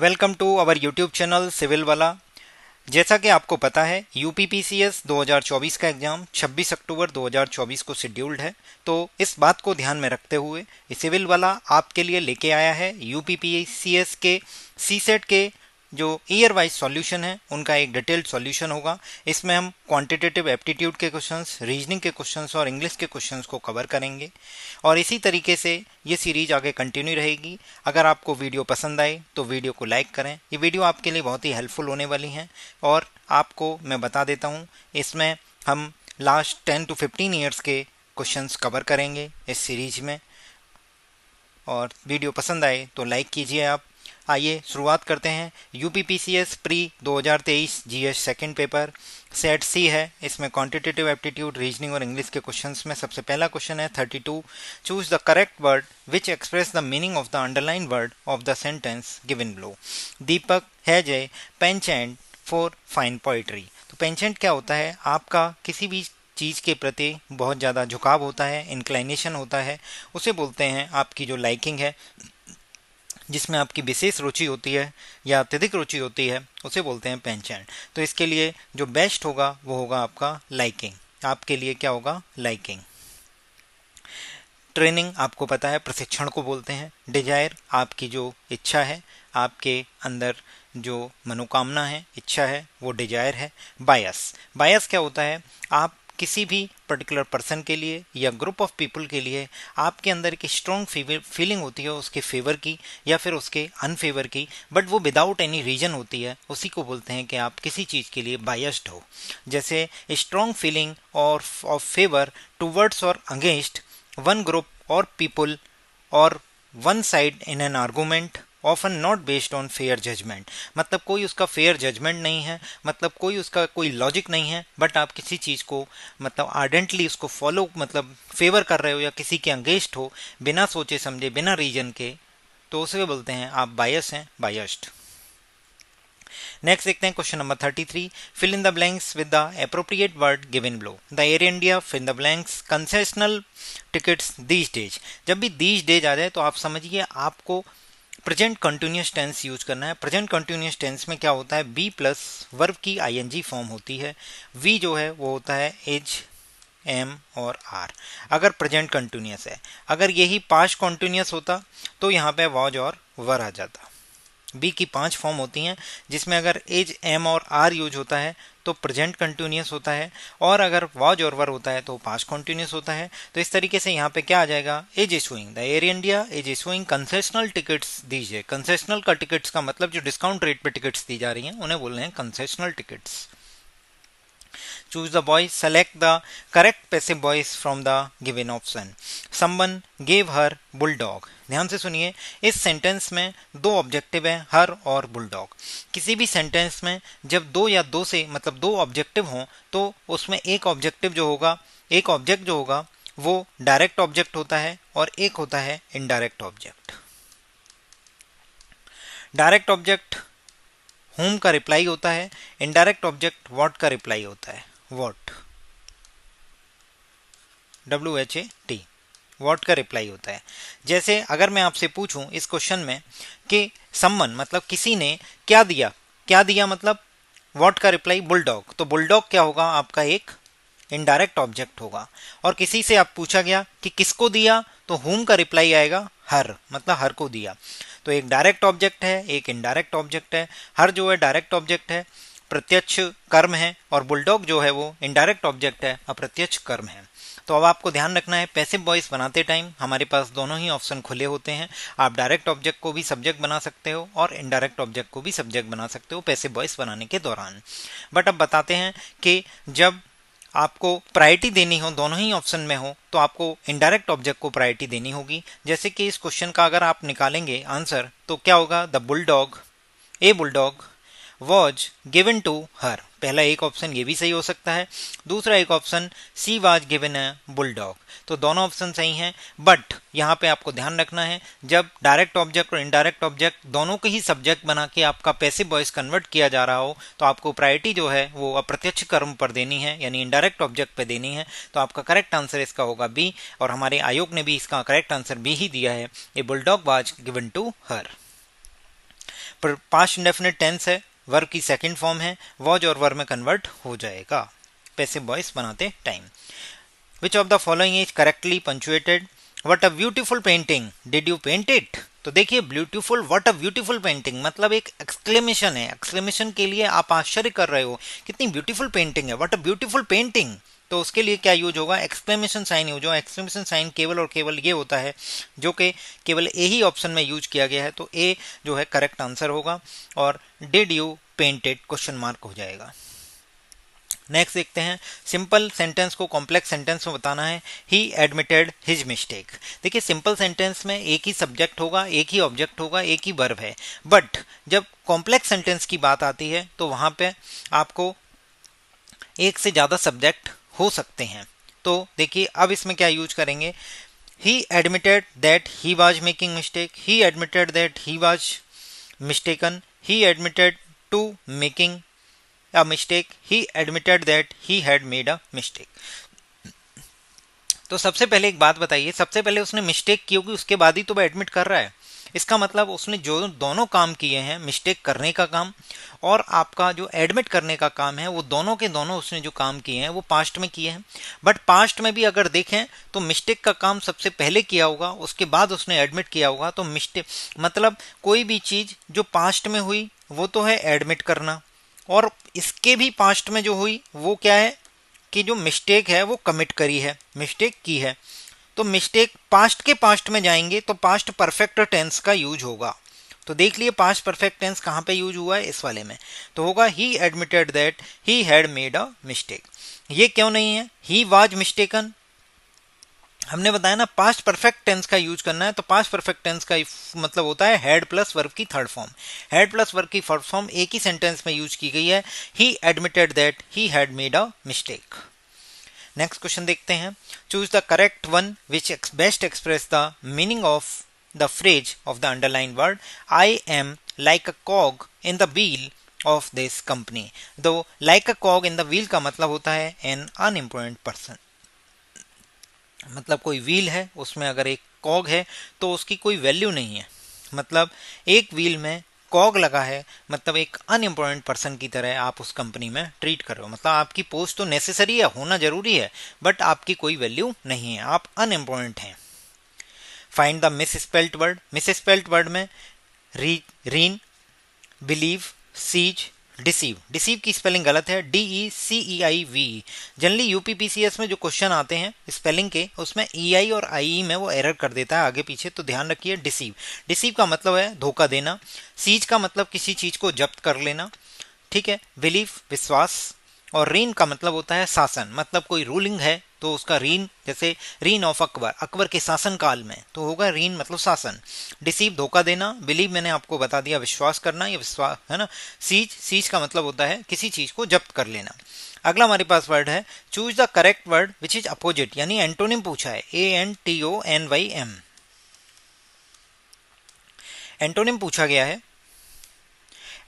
Welcome to our YouTube channel civil वाला। जैसा कि आपको पता है यूपीपीसीएस 2024 का एग्ज़ाम 26 अक्टूबर 2024 को शेड्यूल्ड है। तो इस बात को ध्यान में रखते हुए सिविल वाला आपके लिए लेके आया है यूपीपीसीएस के सीसेट के जो ईयर वाइज सॉल्यूशन है उनका एक डिटेल्ड सॉल्यूशन होगा। इसमें हम क्वांटिटेटिव एप्टीट्यूड के क्वेश्चंस, रीजनिंग के क्वेश्चंस और इंग्लिश के क्वेश्चंस को कवर करेंगे और इसी तरीके से ये सीरीज आगे कंटिन्यू रहेगी। अगर आपको वीडियो पसंद आए तो वीडियो को लाइक करें। ये वीडियो आपके लिए बहुत ही हेल्पफुल होने वाली है और आपको मैं बता देता हूँ इसमें हम लास्ट 10 to 15 ईयर्स के क्वेश्चंस कवर करेंगे इस सीरीज में। और वीडियो पसंद आए तो लाइक कीजिए आप। आइए शुरुआत करते हैं। UPPCS pre 2023 GS second paper set C है। इसमें क्वांटिटेटिव एप्टीट्यूड, रीजनिंग और इंग्लिश के क्वेश्चंस में सबसे पहला क्वेश्चन है 32। Choose the correct word which express the meaning of the underline word of the sentence given below. Deepak has a penchant for fine poetry. तो penchant क्या होता है? आपका किसी भी चीज़ के प्रति बहुत ज़्यादा झुकाव होता है, इंक्लाइनेशन होता है, उसे बोलते हैं आपकी जो लाइकिंग है, जिसमें आपकी विशेष रुचि होती है या अत्यधिक रुचि होती है, उसे बोलते हैं पेंचेंट। तो इसके लिए जो बेस्ट होगा वो होगा आपका लाइकिंग। आपके लिए क्या होगा? लाइकिंग। ट्रेनिंग आपको पता है प्रशिक्षण को बोलते हैं। डिजायर आपकी जो इच्छा है, आपके अंदर जो मनोकामना है, इच्छा है, वो डिजायर है। बायस, बायस क्या होता है? आप किसी भी पर्टिकुलर पर्सन के लिए या ग्रुप ऑफ पीपल के लिए आपके अंदर एक स्ट्रॉन्ग फीलिंग होती है उसके फेवर की या फिर उसके अनफेवर की, बट वो विदाउट एनी रीजन होती है। उसी को बोलते हैं कि आप किसी चीज़ के लिए बायस्ड हो। जैसे strong feeling or of favour towards or against one group or people or one side in an argument often not based on fair judgement. मतलब कोई उसका फेयर जजमेंट नहीं है, मतलब कोई उसका कोई लॉजिक नहीं है, बट आप किसी चीज़ को मतलब आर्डेंटली उसको फॉलो मतलब फेवर कर रहे हो या किसी के अगेंस्ट हो बिना सोचे समझे, बिना रीजन के, तो उसे बोलते हैं आप बायस हैं, बायस्ड। नेक्स्ट देखते हैं question number 33। Fill in the blanks with the appropriate word given below. The Air India fill in the blanks concessional tickets these days. जब भी दीज डेज आ जाए तो आप समझिए आपको प्रेजेंट कंटिन्यूस टेंस यूज करना है। प्रेजेंट कंटिन्यूस टेंस में क्या होता है? बी प्लस वर्ब की आईएनजी फॉर्म होती है। वी जो है वो होता है इज, एम और आर, अगर प्रेजेंट कंटिन्यूस है। अगर यही पास्ट कंटिन्यूस होता तो यहाँ पे वॉज और वर आ जाता। बी की 5 फॉर्म होती हैं जिसमें अगर एज, एम और आर यूज होता है तो प्रेजेंट कंटिन्यूस होता है, और अगर वॉज और वर होता है तो पास्ट कंटिन्यूस होता है। तो इस तरीके से यहाँ पे क्या आ जाएगा? As issuing, the Air India as issuing concessional tickets दीजिए। कंसेशनल का टिकट्स का मतलब जो डिस्काउंट रेट पे टिकट्स दी जा रही हैं उन्हें बोल रहे हैं concessional tickets. Choose the boy, select the correct passive voice from the given option. Someone gave her bulldog. ध्यान से सुनिए, इस सेंटेंस में दो ऑब्जेक्टिव है, हर और बुलडॉग। किसी भी सेंटेंस में जब दो या दो से मतलब दो ऑब्जेक्टिव हों तो उसमें एक ऑब्जेक्टिव जो होगा, एक ऑब्जेक्ट जो होगा वो डायरेक्ट ऑब्जेक्ट होता है और एक होता है indirect object. Direct object whom का रिप्लाई होता है, इनडायरेक्ट ऑब्जेक्ट what का रिप्लाई होता है, what, WHAT, what का रिप्लाई होता है। जैसे अगर मैं आपसे पूछूं इस क्वेश्चन में कि समवन मतलब किसी ने क्या दिया, क्या दिया मतलब what का रिप्लाई बुलडॉग, तो बुलडॉग क्या होगा? आपका एक इनडायरेक्ट ऑब्जेक्ट होगा। और किसी से आप पूछा गया कि किसको दिया, तो whom का रिप्लाई आएगा हर, मतलब हर को दिया। तो एक डायरेक्ट ऑब्जेक्ट है, एक इनडायरेक्ट ऑब्जेक्ट है। हर जो है डायरेक्ट ऑब्जेक्ट है, प्रत्यक्ष कर्म है, और बुलडॉग जो है वो इनडायरेक्ट ऑब्जेक्ट है, अप्रत्यक्ष कर्म है। तो अब आपको ध्यान रखना है पैसिव वॉइस बनाते टाइम हमारे पास दोनों ही ऑप्शन खुले होते हैं। आप डायरेक्ट ऑब्जेक्ट को भी सब्जेक्ट बना सकते हो और इनडायरेक्ट ऑब्जेक्ट को भी सब्जेक्ट बना सकते हो पैसिव वॉइस बनाने के दौरान। बट अब बताते हैं कि जब आपको प्रायोरिटी देनी हो, दोनों ही ऑप्शन में हो, तो आपको इनडायरेक्ट ऑब्जेक्ट को प्रायोरिटी देनी होगी। जैसे कि इस क्वेश्चन का अगर आप निकालेंगे आंसर तो क्या होगा? The bulldog, a bulldog was given to her. पहला एक ऑप्शन ये भी सही हो सकता है, दूसरा एक option she was given a bulldog. तो दोनों ऑप्शन सही हैं, बट यहाँ पे आपको ध्यान रखना है जब डायरेक्ट ऑब्जेक्ट और इनडायरेक्ट ऑब्जेक्ट दोनों के ही सब्जेक्ट बना के आपका पैसिव वॉइस कन्वर्ट किया जा रहा हो तो आपको प्रायोरिटी जो है वो अप्रत्यक्ष कर्म पर देनी है, यानी इनडायरेक्ट ऑब्जेक्ट पर देनी है। तो आपका करेक्ट आंसर इसका होगा बी, और हमारे आयोग ने भी इसका करेक्ट आंसर बी ही दिया है। A bulldog was given to her. Past indefinite tense है, वर्ब की सेकंड फॉर्म है, वॉज और वर्ब में कन्वर्ट हो जाएगा पैसिव वॉइस बनाते time. Which of the following is correctly punctuated? What a beautiful painting, did you paint it? तो देखिए beautiful, what a beautiful painting मतलब एक एक्सक्लेमेशन है, एक्सक्लेमेशन के लिए आप आश्चर्य कर रहे हो कितनी ब्यूटीफुल पेंटिंग है, व्हाट अ ब्यूटीफुल पेंटिंग। तो उसके लिए क्या यूज होगा? एक्सक्लेमेशन साइन यूज होगा। एक्सक्लेमेशन साइन केवल और केवल ये होता है जो कि केवल ए ही ऑप्शन में यूज किया गया है, तो ए जो है करेक्ट आंसर होगा और did you painted question mark हो जाएगा। नेक्स्ट देखते हैं, सिंपल सेंटेंस को कॉम्प्लेक्स सेंटेंस में बताना है। He admitted his mistake. देखिए सिंपल सेंटेंस में एक ही सब्जेक्ट होगा, एक ही ऑब्जेक्ट होगा, एक ही वर्ब है, बट जब कॉम्प्लेक्स सेंटेंस की बात आती है तो वहां पे आपको एक से ज्यादा सब्जेक्ट हो सकते हैं। तो देखिए अब इसमें क्या यूज करेंगे, he admitted that he was making mistake, he admitted that he was mistaken, he admitted to making a mistake, he admitted that he had made a mistake। तो सबसे पहले एक बात बताइए, सबसे पहले उसने मिस्टेक की होगी, उसके बाद ही तो वो एडमिट कर रहा है। इसका मतलब उसने जो दोनों काम किए हैं, मिस्टेक करने का काम और आपका जो एडमिट करने का काम है, वो दोनों के दोनों उसने जो काम किए हैं वो पास्ट में किए हैं। बट पास्ट में भी अगर देखें तो मिस्टेक का काम सबसे पहले किया होगा, उसके बाद उसने एडमिट किया होगा। तो मिस्टेक मतलब कोई भी चीज जो पास्ट में हुई वो तो है एडमिट करना, और इसके भी पास्ट में जो हुई वो क्या है कि जो मिस्टेक है वो कमिट करी है, मिस्टेक की है। तो मिस्टेक पास्ट के पास्ट में जाएंगे तो पास्ट परफेक्ट टेंस का यूज होगा। तो देख लिए पास्ट परफेक्ट टेंस कहाँ पे यूज हुआ है, इस वाले में। तो होगा ही admitted that he had made a mistake. ये क्यों नहीं है ही वाज मिस्टेकन? हमने बताया ना पास्ट परफेक्ट टेंस का यूज करना है, तो पास्ट परफेक्ट टेंस का मतलब होता है हैड प्लस वर्ब की third form. Had plus verb की थर्ड फॉर्म एक ही सेंटेंस में यूज की गई है, he admitted that he had made a mistake. Next question देखते हैं, choose the correct one which best express the meaning of the phrase of the underline word I am like a cog in the wheel of this company. दो like a cog in the wheel का मतलब होता है N unimportant person, मतलब कोई wheel है उसमें अगर एक कॉग है तो उसकी कोई वैल्यू नहीं है। मतलब एक व्हील में कॉग लगा है, मतलब एक अनइम्पोर्टेंट पर्सन की तरह आप उस कंपनी में ट्रीट कर रहे हो। मतलब आपकी पोस्ट तो नेसेसरी है, होना जरूरी है, बट आपकी कोई वैल्यू नहीं है, आप अनइम्पोर्टेंट हैं। Find the misspelt word. Misspelt word में rein, believe, seize, deceive. Deceive की स्पेलिंग गलत है, DECEIV। जनरली यूपीपीसीएस में जो क्वेश्चन आते हैं स्पेलिंग के, उसमें EI और IE में वो एरर कर देता है आगे पीछे, तो ध्यान रखिए डिसीव। डिसीव का मतलब है धोखा देना, सीज का मतलब किसी चीज को जब्त कर लेना, ठीक है। बिलीव विश्वास, और रीन का मतलब होता है शासन, मतलब कोई रूलिंग है तो उसका रीन, जैसे रीन ऑफ अकबर, अकबर के शासन काल में, तो होगा रीन मतलब शासन। डिसीव धोखा देना, बिलीव मैंने आपको बता दिया विश्वास करना, या विश्वास है ना। सीज, सीज का मतलब होता है किसी चीज को जब्त कर लेना। अगला हमारे पास वर्ड है choose the correct word which is opposite, यानी एंटोनिम पूछा है, ANTONYM। एंटोनिम पूछा गया है,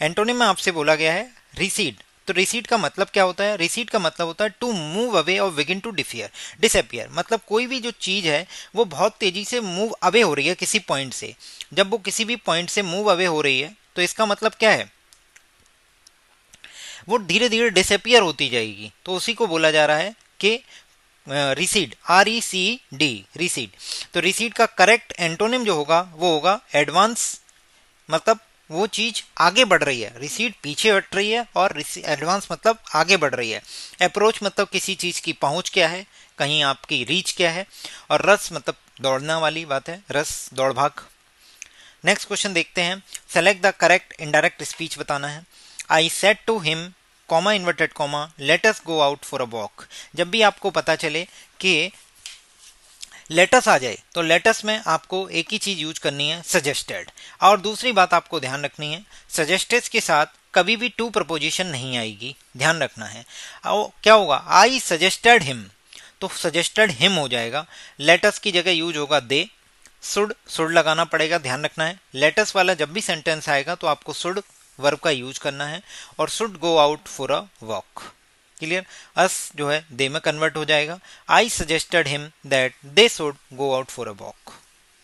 एंटोनिम में आपसे बोला गया है रिसीड। तो रिसीड का मतलब क्या होता है? रिसीड का मतलब होता है टू मूव अवे और बिगिन टू डिसअपियर। मतलब कोई भी जो चीज है वो बहुत तेजी से मूव अवे हो रही है किसी पॉइंट से। जब वो किसी भी पॉइंट से मूव अवे हो रही है तो इसका मतलब क्या है? वो धीरे धीरे डिसअपियर होती जाएगी, तो उसी को बोला जा रहा है कि रिसीड, RECD, रिसीड। तो रिसीड का करेक्ट एंटोनिम जो होगा वो होगा एडवांस, मतलब वो चीज आगे बढ़ रही है। रिसीड पीछे हट रही है और एडवांस मतलब आगे बढ़ रही है। अप्रोच मतलब किसी चीज की पहुंच क्या है, कहीं आपकी रीच क्या है। और रस मतलब दौड़ना वाली बात है, रस दौड़ भाग। नेक्स्ट क्वेश्चन देखते हैं, select the correct indirect speech बताना है। I said to him comma inverted comma let us go out for a walk. जब भी आपको पता चले कि लेटस आ जाए तो लेटस में आपको एक ही चीज यूज करनी है, सजेस्टेड। और दूसरी बात आपको ध्यान रखनी है, सजेस्टेड के साथ कभी भी टू प्रपोजिशन नहीं आएगी, ध्यान रखना है। और क्या होगा, आई सजेस्टेड हिम, तो सजेस्टेड हिम हो जाएगा। लेटस की जगह यूज होगा दे। सुड लगाना पड़ेगा, ध्यान रखना है। लेटस वाला जब भी सेंटेंस आएगा तो आपको सुड वर्ब का यूज करना है, और should go out for a walk. Clear. Us जो है दे में कन्वर्ट हो जाएगा। I suggested him that they should go out for a walk.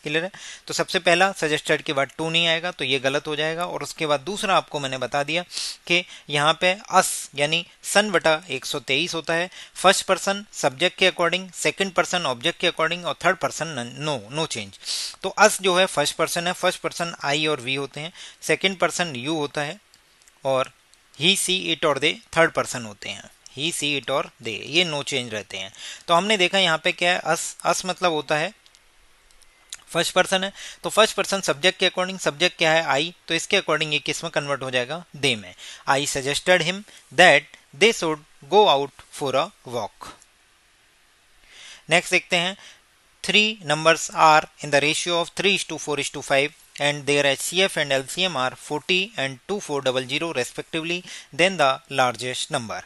Clear है। तो सबसे पहला सजेस्टेड के बाद टू नहीं आएगा तो ये गलत हो जाएगा। और उसके बाद दूसरा आपको मैंने बता दिया कि यहाँ पे अस यानी सन बटा 123 होता है। फर्स्ट पर्सन सब्जेक्ट के अकॉर्डिंग, सेकंड पर्सन ऑब्जेक्ट के अकॉर्डिंग और थर्ड पर्सन नो चेंज। तो अस जो है फर्स्ट पर्सन है, फर्स्ट पर्सन आई और वी होते हैं, सेकंड पर्सन यू होता है और ही सी इट और दे थर्ड पर्सन होते हैं। ही सी इट और दे ये नो चेंज रहते हैं। तो हमने देखा यहाँ पे क्या है, अस मतलब होता है फर्स्ट पर्सन है, तो फर्स्ट पर्सन सब्जेक्ट के अकॉर्डिंग, सब्जेक्ट क्या है आई, तो इसके अकॉर्डिंग ये किस में कन्वर्ट हो जाएगा, दे में। I suggested him that they should go out for a walk. Next देखते हैं, three numbers are in the ratio of 3:4:5 and their HCF and LCM are 40 and 2400 respectively, then the largest number।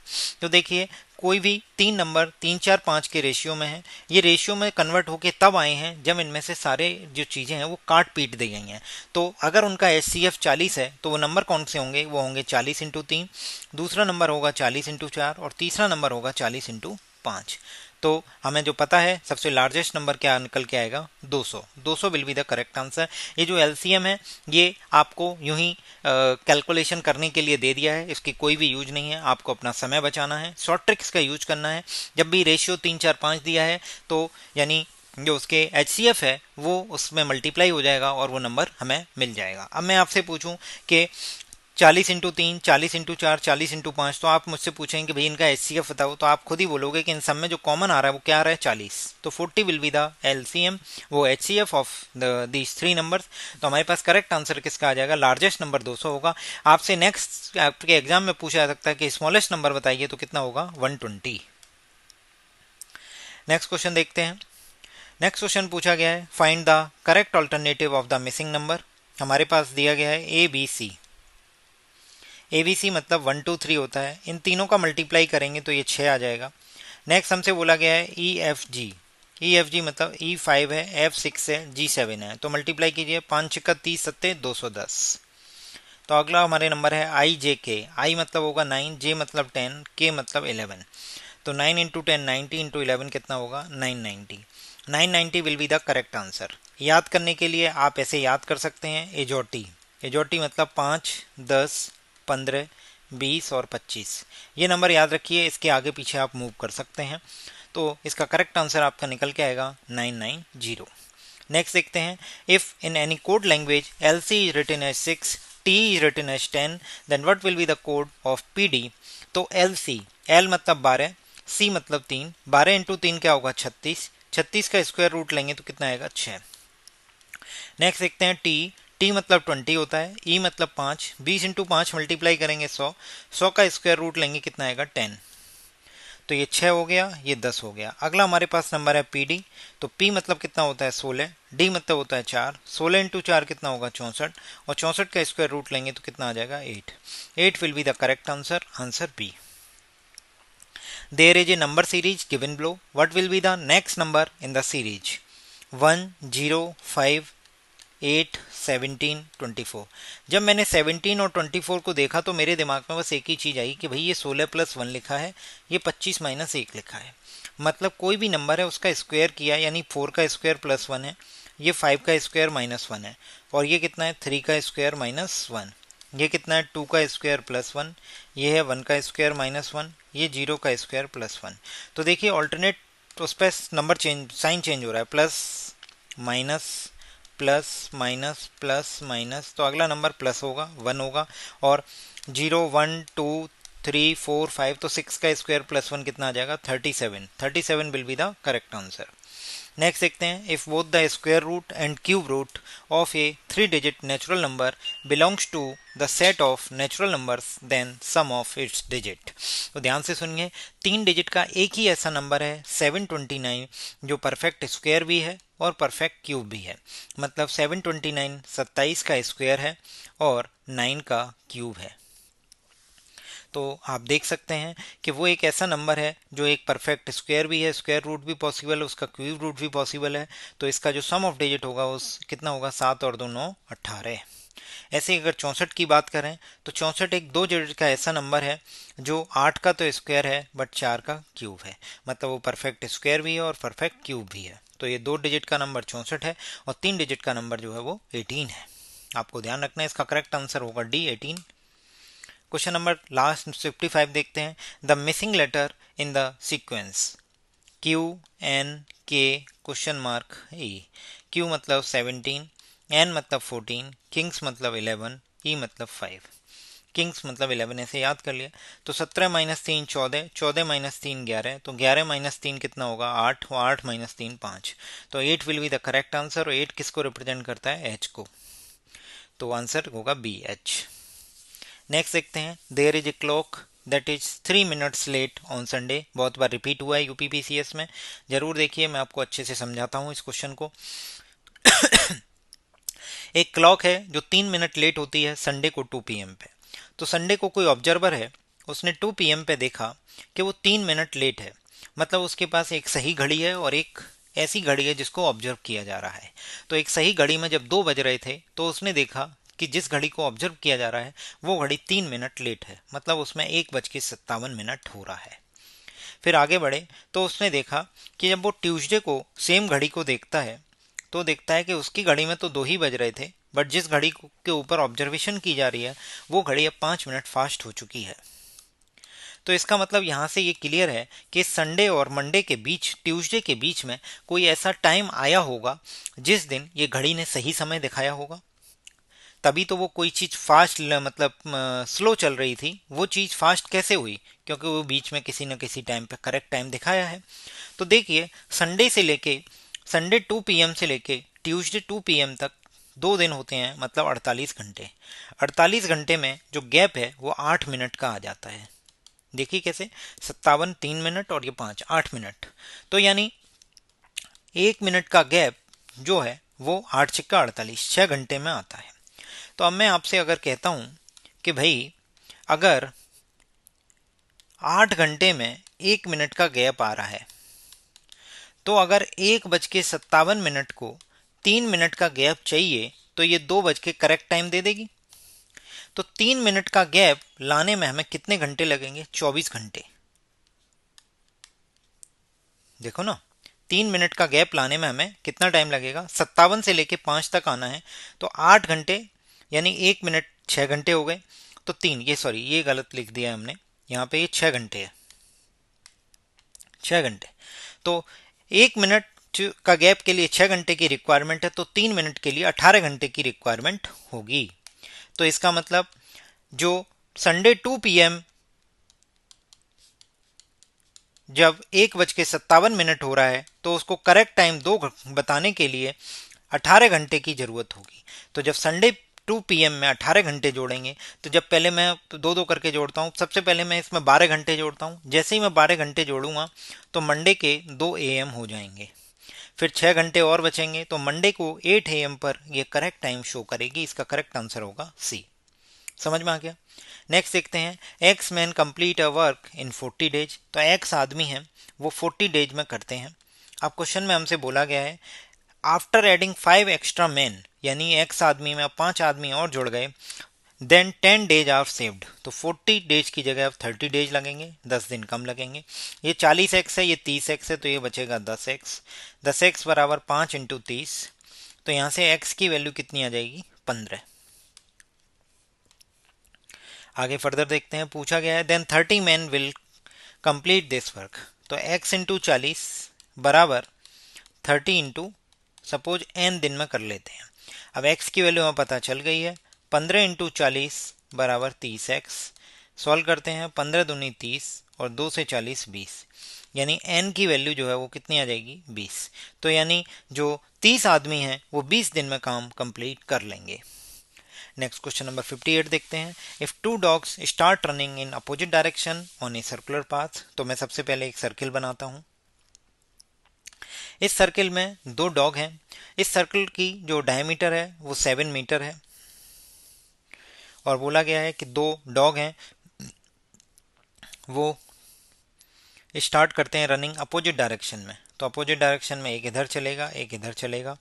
तो देखिए कोई भी तीन number 3, 4, 5 के ratio में है, ये रेशियो में कन्वर्ट होके तब आए हैं जब इनमें से सारे जो चीज़ें हैं वो काट पीट दी गई हैं। तो अगर उनका HCF 40 है तो वो नंबर कौन से होंगे, वो होंगे 40 इंटू 3, दूसरा नंबर होगा 40 इंटू 4 और तीसरा नंबर होगा 40 इंटू 5। तो हमें जो पता है सबसे लार्जेस्ट नंबर क्या निकल के आएगा, 200। 200 will be the correct answer. ये जो एलसीएम है ये आपको यूं ही कैलकुलेशन करने के लिए दे दिया है, इसकी कोई भी यूज नहीं है, आपको अपना समय बचाना है, शॉर्ट ट्रिक्स का यूज करना है। जब भी रेशियो 3, 4, 5 दिया है तो यानी जो उसके HCF है वो उसमें मल्टीप्लाई हो जाएगा और वो नंबर हमें मिल जाएगा। अब मैं आपसे पूछूं कि 40 इंटू 3, 40 इंटू 4, 40 इंटू 5, तो आप मुझसे पूछेंगे कि भाई इनका HCF बताओ, तो आप खुद ही बोलोगे कि इन सब में जो कॉमन आ रहा है वो क्या आ रहा है, 40। तो 40 विल बी द LCM, वो HCF of these three numbers. तो हमारे पास करेक्ट आंसर किसका आ जाएगा, लार्जेस्ट नंबर 200 होगा। आपसे नेक्स्ट आपके एग्जाम में पूछा जा सकता है कि स्मॉलेस्ट नंबर बताइए, तो कितना होगा, 120। नेक्स्ट क्वेश्चन देखते हैं। नेक्स्ट क्वेश्चन पूछा गया है, find the correct alternative of the missing number. हमारे पास दिया गया है ABC। ABC मतलब 1, 2, 3 होता है, इन तीनों का मल्टीप्लाई करेंगे तो ये 6 आ जाएगा। नेक्स्ट हमसे बोला गया है EFG। EFG मतलब E5 है, F6 है, G7 है, तो मल्टीप्लाई कीजिए, 5 छिक्का 30 सत्ते 210। तो अगला हमारे नंबर है IJK। I मतलब होगा 9, J मतलब 10, K मतलब 11। तो 9 इंटू 10 90 इंटू 11 कितना होगा, 990। 990 will be the correct answer. याद करने के लिए आप ऐसे याद कर सकते हैं, एजोटी। एजोटी मतलब 5, 10, 15, 20 और 25। ये नंबर याद रखिए, इसके आगे पीछे आप मूव कर सकते हैं। तो इसका करेक्ट आंसर आपका निकल के आएगा 990। नेक्स्ट देखते हैं, if in any code language LC is written as 6, T is written as 10, then what will be the code of PD। तो LC, L मतलब 12, C मतलब 3, 12 इंटू 3 क्या होगा, 36, 36 का स्क्वायर रूट लेंगे तो कितना आएगा, 6। नेक्स्ट देखते हैं T मतलब 20 होता है, E मतलब 5, 20 इंटू 5 मल्टीप्लाई करेंगे 100, 100 का स्क्वायर रूट लेंगे कितना आएगा, 10। तो ये 6 हो गया, ये 10 हो गया। अगला हमारे पास नंबर है PD। तो P मतलब कितना होता है, 16, D मतलब होता है 4, 16 इंटू 4 कितना होगा, 64, और 64 का स्क्वायर रूट लेंगे तो कितना आ जाएगा, 8। 8 will be the correct answer, answer B। There is a number series given below. What will be the next number in the series? 1, 0, 5, 8, 17, 24। जब मैंने 17 और 24 को देखा तो मेरे दिमाग में बस एक ही चीज़ आई कि भाई ये 16 प्लस 1 लिखा है, ये 25 माइनस 1 लिखा है। मतलब कोई भी नंबर है उसका स्क्वायर किया, यानी 4 का स्क्वायर प्लस 1 है, ये 5 का स्क्वायर माइनस 1 है, और ये कितना है, 3 का स्क्वायर माइनस 1, ये कितना है, 2 का स्क्वायर प्लस 1, ये है 1 का स्क्वायर माइनस 1, ये 0 का स्क्वायर प्लस 1। तो देखिए ऑल्टरनेट उस पर नंबर चेंज, साइन चेंज हो रहा है, plus minus plus minus plus minus, तो अगला नंबर प्लस होगा, 1 होगा, और 0, 1, 2, 3, 4, 5, तो 6 का स्क्वायर प्लस 1 कितना आ जाएगा, 37। 37 will be the correct answer. Next देखते हैं, if both the square root and cube root of a 3 digit natural number belongs to the set of natural numbers then sum of its digit. तो ध्यान से सुनिए, 3 digit का एक ही ऐसा number है 729 जो परफेक्ट स्क्वायर भी है और परफेक्ट क्यूब भी है। मतलब 729 27 का स्क्वायर है और 9 का क्यूब है। तो आप देख सकते हैं कि वो एक ऐसा नंबर है जो एक परफेक्ट स्क्वायर भी है, स्क्वायर रूट भी पॉसिबल है, उसका क्यूब रूट भी पॉसिबल है। तो इसका जो सम ऑफ डिजिट होगा उस कितना होगा, 7 और 2 9 18। ऐसे ही अगर 64 की बात करें तो 64 एक दो डिजिट का ऐसा नंबर है जो 8 का तो स्क्वायर है बट 4 का क्यूब है, मतलब वो परफेक्ट स्क्वायर भी है और परफेक्ट क्यूब भी है। तो ये 2 डिजिट का नंबर 64 है और 3 डिजिट का नंबर जो है वो 18 है। आपको ध्यान रखना है, इसका करेक्ट आंसर होगा डी 18। क्वेश्चन नंबर लास्ट 55 देखते हैं। The missing letter in the sequence Q N K question mark E. Q मतलब 17, एन मतलब 14, किंग्स मतलब 11, ई मतलब 5। किंग्स मतलब 11 ऐसे याद कर लिया। तो 17 माइनस 3 14, 14 माइनस 3 11, तो 11 माइनस 3 कितना होगा 8, और 8 माइनस 3 5। तो 8 will be the correct answer, और 8 किसको रिप्रेजेंट करता है, एच को। तो आंसर होगा बी एच। नेक्स्ट देखते हैं। There is a clock that is 3 minutes late on Sunday. बहुत बार रिपीट हुआ है यूपीपीसीएस में, जरूर देखिए, मैं आपको अच्छे से समझाता हूँ इस क्वेश्चन को। एक क्लॉक है जो 3 मिनट लेट होती है संडे को 2 PM पे। तो संडे को कोई ऑब्जर्वर है, उसने 2 PM पे देखा कि वो 3 मिनट लेट है, मतलब उसके पास एक सही घड़ी है और एक ऐसी घड़ी है जिसको ऑब्जर्व किया जा रहा है। तो एक सही घड़ी में जब 2 बज रहे थे तो उसने देखा कि जिस घड़ी को ऑब्जर्व किया जा रहा है वो घड़ी 3 मिनट लेट है, मतलब उसमें 1:57 हो रहा है। फिर आगे बढ़े तो उसने देखा कि जब वो ट्यूसडे को सेम घड़ी को देखता है तो देखता है कि उसकी घड़ी में तो 2 ही बज रहे थे, बट जिस घड़ी के ऊपर ऑब्जर्वेशन की जा रही है वो घड़ी अब 5 मिनट फास्ट हो चुकी है। तो इसका मतलब यहाँ से ये क्लियर है कि संडे और मंडे के बीच, ट्यूसडे के बीच में कोई ऐसा टाइम आया होगा जिस दिन ये घड़ी ने सही समय दिखाया होगा। तभी तो वो कोई चीज़ फास्ट मतलब स्लो चल रही थी, वो चीज़ फास्ट कैसे हुई, क्योंकि वो बीच में किसी न किसी टाइम पे करेक्ट टाइम दिखाया है। तो देखिए, संडे से लेके संडे 2 PM से लेके ट्यूसडे 2 PM तक 2 दिन होते हैं, मतलब 48 घंटे। 48 घंटे में जो गैप है वो 8 मिनट का आ जाता है। देखिए कैसे, 57 3 मिनट और ये 5 8 मिनट। तो यानी 1 मिनट का गैप जो है वो 8 × 48 6 घंटे में आता है। तो अब मैं आपसे अगर कहता हूं कि भाई अगर 8 घंटे में 1 मिनट का गैप आ रहा है, तो अगर 1:57 को 3 मिनट का गैप चाहिए तो ये 2 के करेक्ट टाइम दे देगी। तो 3 मिनट का गैप लाने में हमें कितने घंटे लगेंगे, 24 घंटे। देखो ना, 3 मिनट का गैप लाने में हमें कितना टाइम लगेगा, 57 से लेके 5 तक आना है तो 8 घंटे, यानी 1 मिनट 6 घंटे हो गए। तो तीन, ये सॉरी ये गलत लिख दिया हमने, यहाँ पे ये 6 घंटे है, 6 घंटे। तो 1 मिनट का गैप के लिए 6 घंटे की रिक्वायरमेंट है, तो 3 मिनट के लिए 18 घंटे की रिक्वायरमेंट होगी। तो इसका मतलब जो संडे 2 PM जब 1:57 हो रहा है तो उसको करेक्ट टाइम 2 बताने के लिए 18 घंटे की जरूरत होगी। तो जब संडे 2 PM में 18 घंटे जोड़ेंगे, तो जब पहले मैं दो दो करके जोड़ता हूँ, सबसे पहले मैं इसमें 12 घंटे जोड़ता हूँ। जैसे ही मैं 12 घंटे जोड़ूंगा तो मंडे के 2 AM हो जाएंगे। फिर 6 घंटे और बचेंगे तो मंडे को 8 AM पर ये करेक्ट टाइम शो करेगी। इसका करेक्ट आंसर होगा सी। समझ में आ गया। नेक्स्ट देखते हैं। X man complete a work in 40 days. तो एक्स आदमी है वो 40 डेज में करते हैं। अब क्वेश्चन में हमसे बोला गया है आफ्टर एडिंग 5 एक्स्ट्रा मैन, यानी एक्स आदमी में 5 आदमी और जुड़ गए, देन 10 डेज आर सेव्ड। तो 40 डेज की जगह अब 30 डेज लगेंगे, 10 दिन कम लगेंगे। ये 40x है, ये 30x है, तो ये बचेगा 10x। 10x बराबर 5 × 30। तो यहाँ से x की वैल्यू कितनी आ जाएगी, 15। आगे फर्दर देखते हैं। पूछा गया है then 30 man will complete this work. तो x × 40 बराबर 30 इंटू सपोज n दिन में कर लेते हैं। अब x की वैल्यू हमें पता चल गई है, 15 × 40 बराबर 30x। सॉल्व करते हैं, 15 दूनी 30 और 2 से 40 20, यानी n की वैल्यू जो है वो कितनी आ जाएगी, 20। तो यानी जो 30 आदमी हैं वो 20 दिन में काम कंप्लीट कर लेंगे। नेक्स्ट क्वेश्चन नंबर 58 देखते हैं। If two dogs start running in opposite direction on a circular path. तो मैं सबसे पहले एक सर्किल बनाता हूं। इस सर्किल में 2 डॉग हैं। इस सर्किल की जो डायमीटर है वो 7 मीटर है, और बोला गया है कि 2 डॉग हैं वो स्टार्ट करते हैं रनिंग अपोजिट डायरेक्शन में। तो अपोजिट डायरेक्शन में एक इधर चलेगा, एक इधर चलेगा।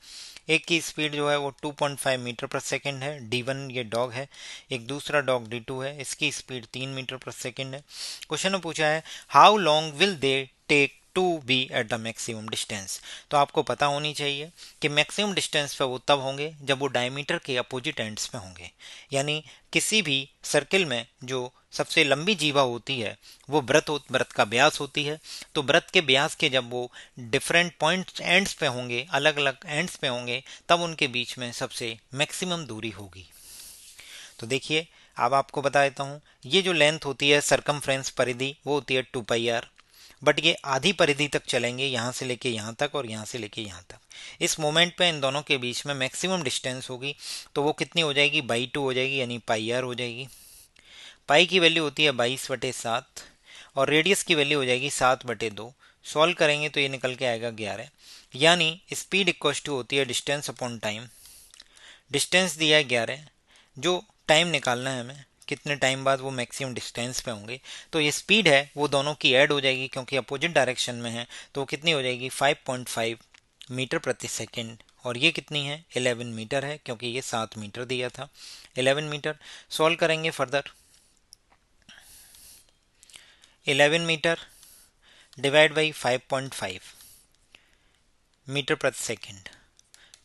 एक की स्पीड जो है वो 2.5 मीटर पर सेकेंड है, D1 ये डॉग है, एक दूसरा डॉग D2 है, इसकी स्पीड 3 मीटर पर सेकेंड है। क्वेश्चन में पूछा है how long will they take to be at the maximum distance. तो आपको पता होनी चाहिए कि मैक्सिमम डिस्टेंस पे वो तब होंगे जब वो डायमीटर के अपोजिट एंड्स पे होंगे। यानी किसी भी सर्किल में जो सबसे लंबी जीवा होती है वो वृत्त का व्यास होती है। तो वृत्त के व्यास के जब वो डिफरेंट पॉइंट एंड्स पे होंगे, अलग अलग एंड्स पे होंगे, तब उनके बीच में सबसे मैक्सिमम दूरी होगी। तो देखिए, अब आपको बता देता हूँ, ये जो लेंथ होती है सरकमफ्रेंस परिधि वो होती है 2πr, बट ये आधी परिधि तक चलेंगे, यहाँ से लेके यहाँ तक और यहाँ से लेके यहाँ तक। इस मोमेंट पे इन दोनों के बीच में मैक्सिमम डिस्टेंस होगी, तो वो कितनी हो जाएगी, बाई 2 हो जाएगी, यानी πr हो जाएगी। पाई की वैल्यू होती है 22/7 और रेडियस की वैल्यू हो जाएगी 7/2। सॉल्व करेंगे तो ये निकल के आएगा 11। यानी स्पीड इक्वल टू होती है डिस्टेंस अपॉन टाइम। डिस्टेंस दिया है 11, जो टाइम निकालना है हमें कितने टाइम बाद वो मैक्सिमम डिस्टेंस पे होंगे, तो ये स्पीड है वो दोनों की ऐड हो जाएगी क्योंकि अपोजिट डायरेक्शन में है, तो कितनी हो जाएगी 5.5 मीटर प्रति सेकेंड। और ये कितनी है 11 मीटर है, क्योंकि ये 7 मीटर दिया था, 11 मीटर। सॉल्व करेंगे further, 11 metre divide by 5.5 metre प्रति सेकेंड,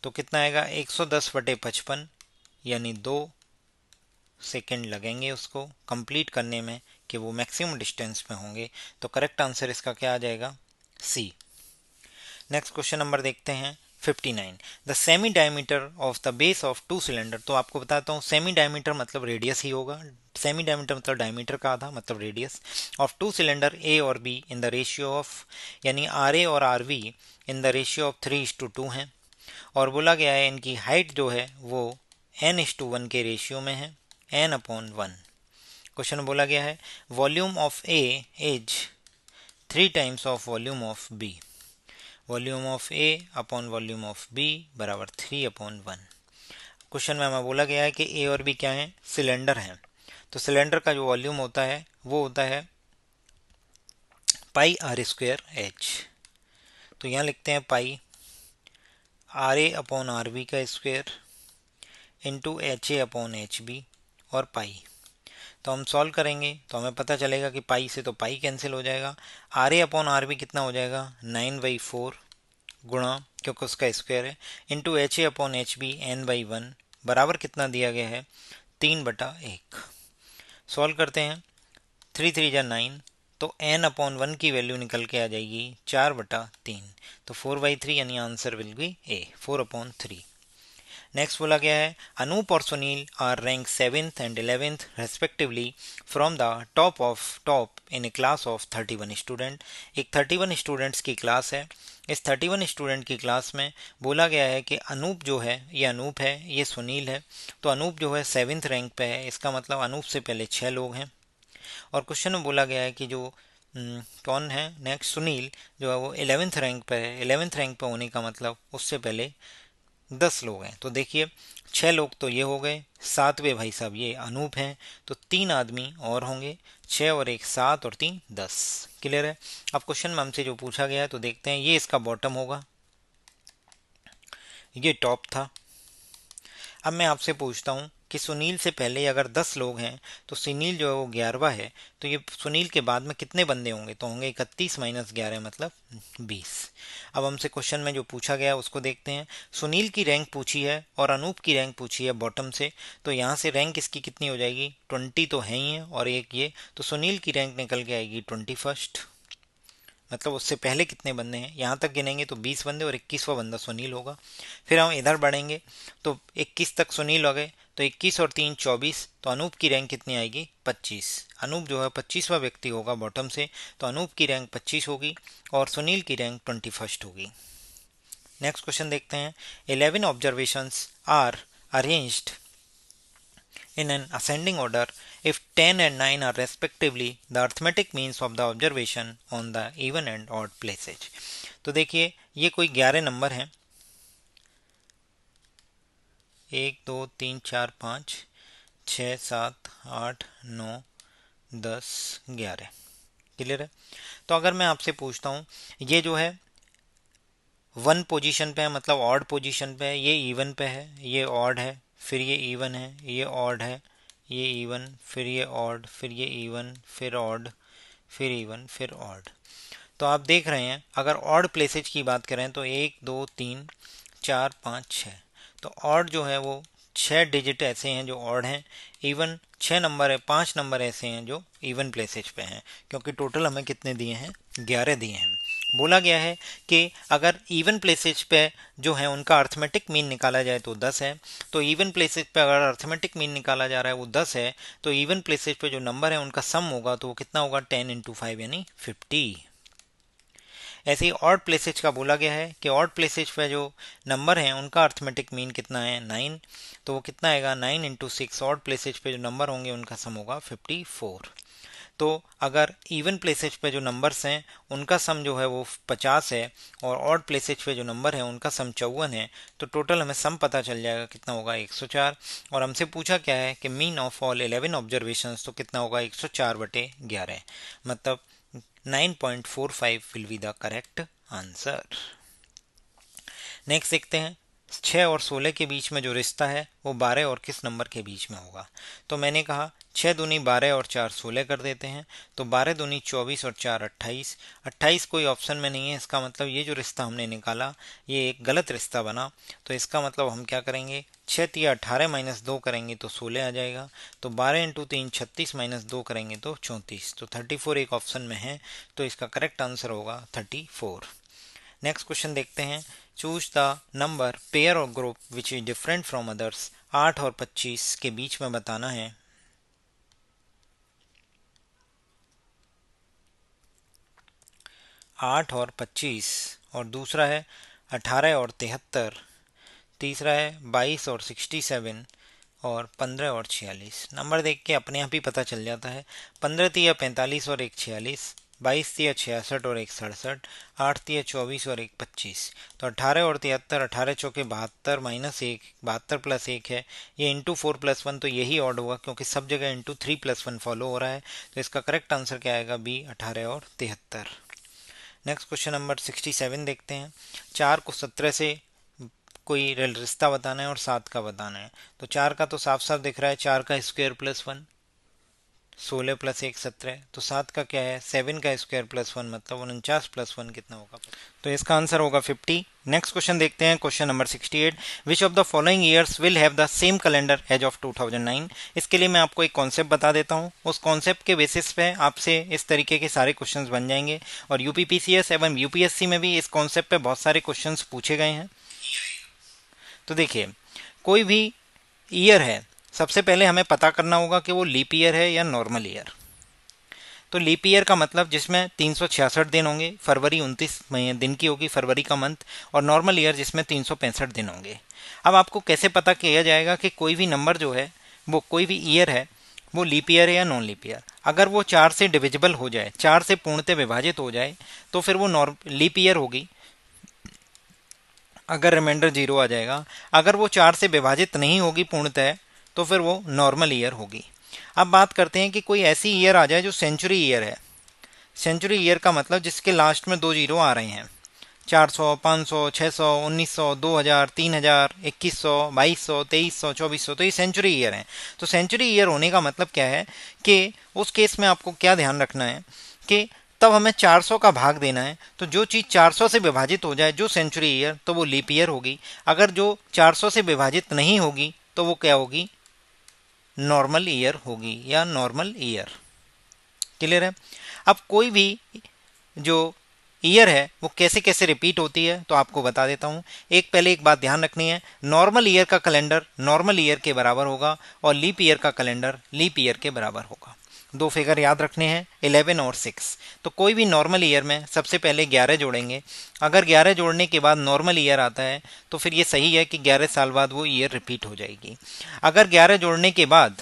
तो कितना आएगा 110/55, यानी 2 सेकेंड लगेंगे उसको कंप्लीट करने में कि वो मैक्सिमम डिस्टेंस में होंगे। तो करेक्ट आंसर इसका क्या आ जाएगा, सी। नेक्स्ट क्वेश्चन नंबर देखते हैं 59। The semi diameter of the base of two cylinder. तो आपको बताता हूँ, सेमी डायमीटर मतलब रेडियस ही होगा, सेमी डायमीटर मतलब डायमीटर का आधा मतलब radius, of two cylinder A और B in the ratio of, यानी आर ए और R V in the ratio of 3:2 हैं। और बोला गया है इनकी हाइट जो है वो n:1 के रेशियो में है, n/1। क्वेश्चन बोला गया है volume of A is 3 times of volume of B. Volume of A upon volume of B बराबर 3/1। क्वेश्चन में हमें बोला गया है कि ए और बी क्या है, सिलेंडर हैं। तो सिलेंडर का जो वॉल्यूम होता है वो होता है πr²h। तो यहाँ लिखते हैं पाई RA/RB का स्क्वायर इंटू HA/HB और पाई। तो हम सॉल्व करेंगे तो हमें पता चलेगा कि पाई से तो पाई कैंसिल हो जाएगा, RA/RB कितना हो जाएगा 9/4 गुणा, क्योंकि उसका स्क्वायर है, इंटू HA/HB n/1 बराबर कितना दिया गया है 3/1। सॉल्व करते हैं, 3×3 = 9, तो n/1 की वैल्यू निकल के आ जाएगी 4/3, तो 4/3, यानी answer will be A, 4/3। Next बोला गया है अनूप और Sunil are rank 7th and 11th respectively from the top in a class of 31 student. एक 31 स्टूडेंट्स की क्लास है। इस 31 स्टूडेंट की क्लास में बोला गया है कि अनूप जो है, ये अनूप है, ये सुनील है। तो अनूप जो है 7th रैंक पे है, इसका मतलब अनूप से पहले 6 लोग हैं। और क्वेश्चन में बोला गया है कि जो कौन है नेक्स्ट, सुनील जो है वो 11th रैंक पे है। 11th रैंक पे होने का मतलब उससे पहले 10 लोग हैं। तो देखिए 6 लोग तो ये हो गए, 7वें भाई साहब ये अनूप हैं, तो 3 आदमी और होंगे, 6 और 1 7 और 3 10। क्लियर है। अब क्वेश्चन में हमसे जो पूछा गया है तो देखते हैं, ये इसका बॉटम होगा, ये टॉप था। अब मैं आपसे पूछता हूँ कि सुनील से पहले अगर 10 लोग हैं तो सुनील जो है वो 11वां है, तो ये सुनील के बाद में कितने बंदे होंगे, तो होंगे 31 - 11 मतलब 20। अब हमसे क्वेश्चन में जो पूछा गया है उसको देखते हैं। सुनील की रैंक पूछी है और अनूप की रैंक पूछी है बॉटम से, तो यहाँ से रैंक इसकी कितनी हो जाएगी, 20 तो है ही है और एक ये, तो सुनील की रैंक निकल के आएगी 21st। मतलब उससे पहले कितने बंदे हैं, यहाँ तक गिनेंगे तो 20 बंदे और 21वां बंदा सुनील होगा। फिर हम इधर बढ़ेंगे तो 21 तक सुनील हो गए, तो 21 और 3 24, तो अनूप की रैंक कितनी आएगी 25। अनूप जो है 25वां व्यक्ति होगा बॉटम से, तो अनूप की रैंक 25 होगी और सुनील की रैंक 21st होगी। नेक्स्ट क्वेश्चन देखते हैं। 11 observations are arranged in an ascending order if 10 and 9 are respectively the arithmetic means of the observation on the even and odd places। तो देखिए ये कोई 11 नंबर हैं, 1 2 3 4 5 6 7 8 9 10 11। क्लियर है। तो अगर मैं आपसे पूछता हूँ ये जो है वन पोजीशन पे है, मतलब ऑड पोजीशन पे है, ये इवन पे है, ये ऑड है, फिर ये इवन है, ये ऑड है, ये इवन, फिर ये ऑड, फिर ये इवन, फिर ऑड, फिर इवन, फिर ऑड। तो आप देख रहे हैं अगर ऑड प्लेसेज की बात करें तो 1 2 3 4 5 6, तो ऑड जो है वो 6 डिजिट ऐसे हैं जो ऑड हैं, इवन 6 नंबर है, 5 नंबर ऐसे हैं जो इवन प्लेसेज पे हैं, क्योंकि टोटल हमें कितने दिए हैं, 11 दिए हैं। बोला गया है कि अगर इवन प्लेसेज पे जो है उनका अर्थमेटिक मीन निकाला जाए तो 10 है, तो इवन प्लेसेज पे अगर अर्थमेटिक मीन निकाला जा रहा है वो 10 है, तो इवन प्लेसेज पे जो नंबर है उनका सम होगा तो वो कितना होगा, 10 × 5 यानी 50। ऐसे ही ऑड प्लेसेज का बोला गया है कि ऑड प्लेसेज पे जो नंबर हैं उनका अर्थमेटिक मीन कितना है, 9, तो वो कितना आएगा, 9 × 6। ऑड प्लेसेज पे जो नंबर होंगे उनका सम होगा 54। तो अगर इवन प्लेसेज पे जो नंबर्स हैं उनका सम जो है वो 50 है, और ऑड प्लेसेज पे जो नंबर है उनका सम 54 है, तो टोटल हमें सम पता चल जाएगा कितना होगा, 104। और हमसे पूछा क्या है कि मीन ऑफ ऑल 11 ऑब्जर्वेशंस, तो कितना होगा, 104/11, मतलब 9.45 will be the correct answer. Next देखते हैं 6 और 16 के बीच में जो रिश्ता है वो 12 और किस नंबर के बीच में होगा। तो मैंने कहा 6 दूनी 12 और 4 16 कर देते हैं, तो 12 दूनी 24 और 4 28। 28 कोई ऑप्शन में नहीं है, इसका मतलब ये जो रिश्ता हमने निकाला ये एक गलत रिश्ता बना। तो इसका मतलब हम क्या करेंगे, 6 तिया 18 -2 करेंगे तो 16 आ जाएगा, तो 12 × 3 36 -2 करेंगे तो 34, तो 34 एक ऑप्शन में है, तो इसका करेक्ट आंसर होगा 34। नेक्स्ट क्वेश्चन देखते हैं, चूज द नंबर पेयर और group which is different from others. 8 और 25 के बीच में बताना है। 8 और 25, और दूसरा है 18 और 73, तीसरा है 22 और 67, और 15 और 46। नंबर देख के अपने आप ही पता चल जाता है। 15 तिया 45 और 1 46, 22 तिया 66 और 1 67, 8 तिया 24 और 1 25। तो 18 और 73, 18 चौके 72 -1, 72 + 1 है, ये इंटू 4 + 1, तो यही ऑड होगा क्योंकि सब जगह इंटू 3 + 1 फॉलो हो रहा है। तो इसका करेक्ट आंसर क्या आएगा, बी 18 और 73। नेक्स्ट क्वेश्चन नंबर 67 देखते हैं। 4 को 17 से कोई रिश्ता बताना है और 7 का बताना है। तो 4 का तो साफ साफ दिख रहा है, 4 का स्क्वायर + 1 16 + 1 17, तो 7 का क्या है, 7 का स्क्वायर + 1 मतलब 49 + 1 कितना होगा, तो इसका आंसर होगा 50। नेक्स्ट क्वेश्चन देखते हैं, question number 68। Which of the following years will have the same calendar as of 2009। इसके लिए मैं आपको एक कॉन्सेप्ट बता देता हूँ, उस कॉन्सेप्ट के बेसिस पे आपसे इस तरीके के सारे क्वेश्चंस बन जाएंगे, और यूपीपीसीएस एवं यूपीएससी में भी इस कॉन्सेप्ट पे बहुत सारे क्वेश्चंस पूछे गए हैं। तो देखिए, कोई भी ईयर है, सबसे पहले हमें पता करना होगा कि वो लीप ईयर है या नॉर्मल ईयर। तो लीप ईयर का मतलब जिसमें 366 दिन होंगे, फरवरी 29 दिन की होगी फरवरी का मंथ, और नॉर्मल ईयर जिसमें 365 दिन होंगे। अब आपको कैसे पता किया जाएगा कि कोई भी नंबर जो है, वो कोई भी ईयर है, वो लीप ईयर है या नॉन लीप ईयर। अगर वो 4 से डिविजिबल हो जाए, 4 से पूर्णतः विभाजित हो जाए, तो फिर वो लीप ईयर होगी, अगर रिमाइंडर 0 आ जाएगा। अगर वो 4 से विभाजित नहीं होगी पूर्णतः, तो फिर वो नॉर्मल ईयर होगी। अब बात करते हैं कि कोई ऐसी ईयर आ जाए जो सेंचुरी ईयर है। सेंचुरी ईयर का मतलब जिसके लास्ट में 2 जीरो आ रहे हैं, 400 500 600 1900 2000 3000 2100 2200 2300 2400, तो ये सेंचुरी ईयर है। तो सेंचुरी ईयर होने का मतलब क्या है कि उस केस में आपको क्या ध्यान रखना है कि तब हमें 400 का भाग देना है, तो जो चीज़ 400 से विभाजित हो जाए जो सेंचुरी ईयर, तो वो लीप ईयर होगी। अगर जो 400 से विभाजित नहीं होगी तो वो क्या होगी, नॉर्मल ईयर होगी या नॉर्मल ईयर। क्लियर है। अब कोई भी जो ईयर है वो कैसे कैसे रिपीट होती है तो आपको बता देता हूँ। पहले एक बात ध्यान रखनी है, नॉर्मल ईयर का कैलेंडर नॉर्मल ईयर के बराबर होगा, और लीप ईयर का कैलेंडर लीप ईयर के बराबर होगा। 2 फिगर याद रखने हैं, 11 और 6। तो कोई भी नॉर्मल ईयर में सबसे पहले 11 जोड़ेंगे। अगर 11 जोड़ने के बाद नॉर्मल ईयर आता है तो फिर ये सही है कि 11 साल बाद वो ईयर रिपीट हो जाएगी। अगर 11 जोड़ने के बाद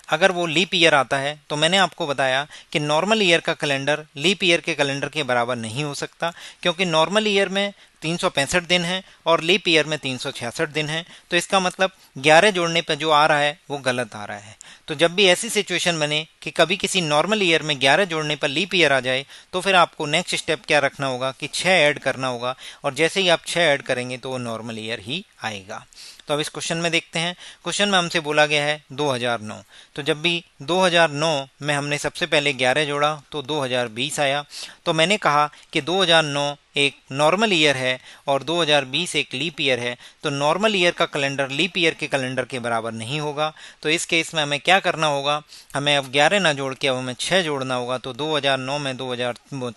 अगर वो लीप ईयर आता है, तो मैंने आपको बताया कि नॉर्मल ईयर का कैलेंडर लीप ईयर के कैलेंडर के बराबर नहीं हो सकता, क्योंकि नॉर्मल ईयर में 365 दिन है और लीप ईयर में 366 दिन है। तो इसका मतलब 11 जोड़ने पर जो आ रहा है वो गलत आ रहा है। तो जब भी ऐसी सिचुएशन बने कि कभी किसी नॉर्मल ईयर में 11 जोड़ने पर लीप ईयर आ जाए, तो फिर आपको नेक्स्ट स्टेप क्या रखना होगा कि 6 ऐड करना होगा, और जैसे ही आप 6 ऐड करेंगे तो वो नॉर्मल ईयर ही आएगा। तो अब इस क्वेश्चन में देखते हैं। क्वेश्चन में हमसे बोला गया है 2009। तो जब भी 2009 में हमने सबसे पहले 11 जोड़ा तो 2020 आया। तो मैंने कहा कि 2009 एक नॉर्मल ईयर है और 2020 एक लीप ईयर है। तो नॉर्मल ईयर का कैलेंडर लीप ईयर के कैलेंडर के बराबर नहीं होगा। तो इस केस में हमें क्या करना होगा, हमें अब 11 ना जोड़ के अब हमें 6 जोड़ना होगा। तो 2009 में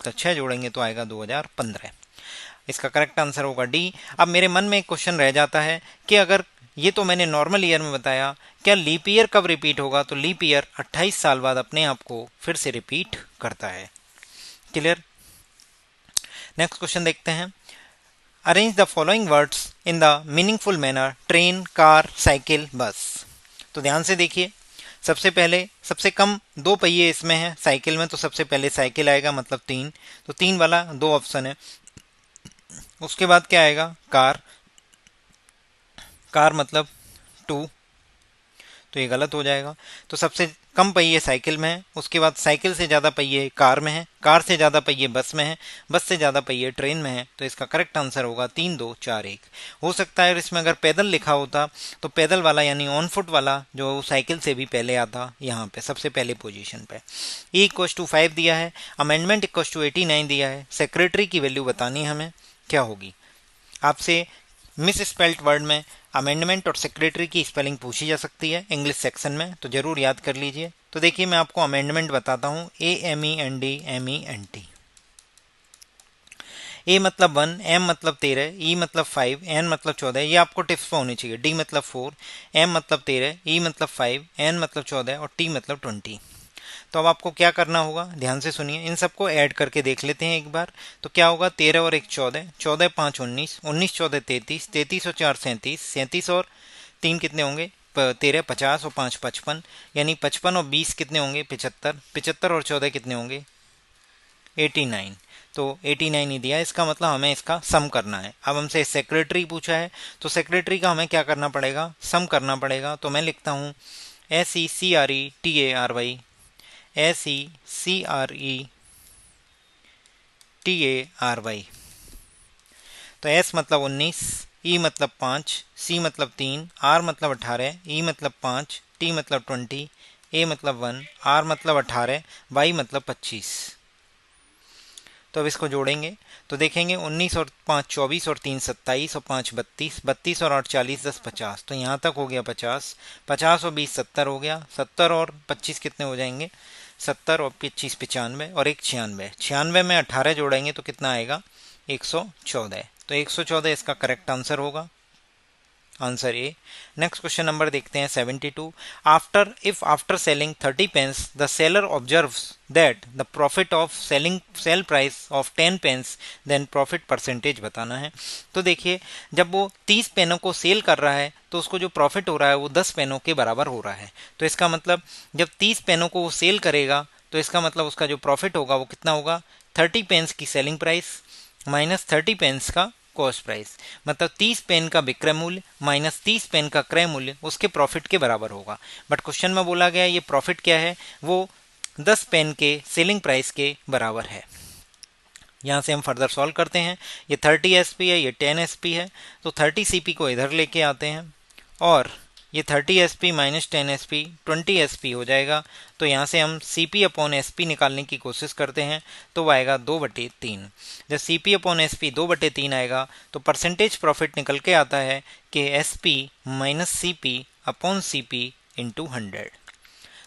6 जोड़ेंगे तो आएगा 2015। इसका करेक्ट आंसर होगा डी। अब मेरे मन में एक क्वेश्चन रह जाता है कि अगर ये तो मैंने नॉर्मल ईयर में बताया, क्या लीप ईयर कब रिपीट होगा? तो लीप ईयर 28 साल बाद अपने आप को फिर से रिपीट करता है। क्लियर? नेक्स्ट क्वेश्चन देखते हैं। Arrange the following words in the meaningful manner: train, car, cycle, बस। तो ध्यान से देखिए। सबसे पहले सबसे कम 2 पहिए इसमें है साइकिल में, तो सबसे पहले साइकिल आएगा, मतलब 3। तो 3 वाला 2 ऑप्शन है। उसके बाद क्या आएगा? कार। कार मतलब 2, तो ये गलत हो जाएगा। तो सबसे कम पहिए साइकिल में है, उसके बाद साइकिल से ज़्यादा पहिए कार में है, कार से ज़्यादा पहिए बस में है, बस से ज़्यादा पहिए ट्रेन में है। तो इसका करेक्ट आंसर होगा 3, 2, 4, 1। हो सकता है इसमें अगर पैदल लिखा होता तो पैदल वाला यानी ऑन फुट वाला जो साइकिल से भी पहले आता यहाँ पे सबसे पहले पोजीशन पे। E=5 दिया है, अमेंडमेंट =89 दिया है, सेक्रेटरी की वैल्यू बतानी है हमें क्या होगी। आपसे मिस स्पेल्ट वर्ड में अमेंडमेंट और सेक्रेटरी की स्पेलिंग पूछी जा सकती है इंग्लिश सेक्शन में, तो जरूर याद कर लीजिए। तो देखिए मैं आपको अमेंडमेंट बताता हूँ। AMENDMENT। ए मतलब 1, M मतलब 13, E मतलब 5, N मतलब 14, ये आपको टिप्स पे होनी चाहिए। D मतलब 4, M मतलब 13, E मतलब 5, N मतलब 14 और T मतलब 20। तो अब आपको क्या करना होगा, ध्यान से सुनिए। इन सबको ऐड करके देख लेते हैं एक बार। तो क्या होगा, 13 और 1 14, 14 5 19, 19 14 33, 33 और 4 37, 37 और 3 कितने होंगे 13, 50 और 5 55, यानी 55 और 20 कितने होंगे 75, 75 और 14 कितने होंगे 89। तो 89 ही दिया, इसका मतलब हमें इसका सम करना है। अब हमसे सेक्रेटरी पूछा है, तो सेक्रेटरी का हमें क्या करना पड़ेगा, सम करना पड़ेगा। तो मैं लिखता हूँ SECRETARY, SECRETARY। तो S मतलब 19, E मतलब 5, C मतलब 3, R मतलब 18, E मतलब 5, T मतलब 20, A मतलब 1, R मतलब 18, Y मतलब 25। तो अब इसको जोड़ेंगे तो देखेंगे 19 और 5 24 और 3 27 और 5 32, 32 और 8 40, 10 50। तो यहाँ तक हो गया 50, 50 और 20 70 हो गया, 70 और 25 कितने हो जाएंगे 70 और 25 95 और 1 96। 96 में 18 जोड़ेंगे तो कितना आएगा 114। तो 114 इसका करेक्ट आंसर होगा, answer A. Next question number देखते हैं 72। After selling 30 pence the seller observes that the profit of sale price of 10 pence, then profit percentage बताना है। तो देखिए जब वो 30 पेनों को सेल कर रहा है तो उसको जो प्रॉफिट हो रहा है वो 10 पेनों के बराबर हो रहा है। तो इसका मतलब जब 30 पेनों को वो सेल करेगा तो इसका मतलब उसका जो प्रॉफिट होगा वो कितना होगा 30 पेन्स की सेलिंग प्राइस माइनस 30 पेन्स का कॉस्ट प्राइस, मतलब 30 पेन का विक्रय मूल्य माइनस 30 पेन का क्रय मूल्य उसके प्रॉफिट के बराबर होगा। बट क्वेश्चन में बोला गया ये प्रॉफिट क्या है, वो 10 पेन के सेलिंग प्राइस के बराबर है। यहाँ से हम फर्दर सॉल्व करते हैं। ये 30 SP है, ये 10 SP है, तो 30 CP को इधर लेके आते हैं और ये 30 SP माइनस 10 SP 20 SP हो जाएगा। तो यहाँ से हम CP अपॉन SP निकालने की कोशिश करते हैं तो वो आएगा 2/3। जब CP अपॉन SP 2/3 आएगा तो परसेंटेज प्रॉफिट निकल के आता है कि SP minus CP upon CP into 100।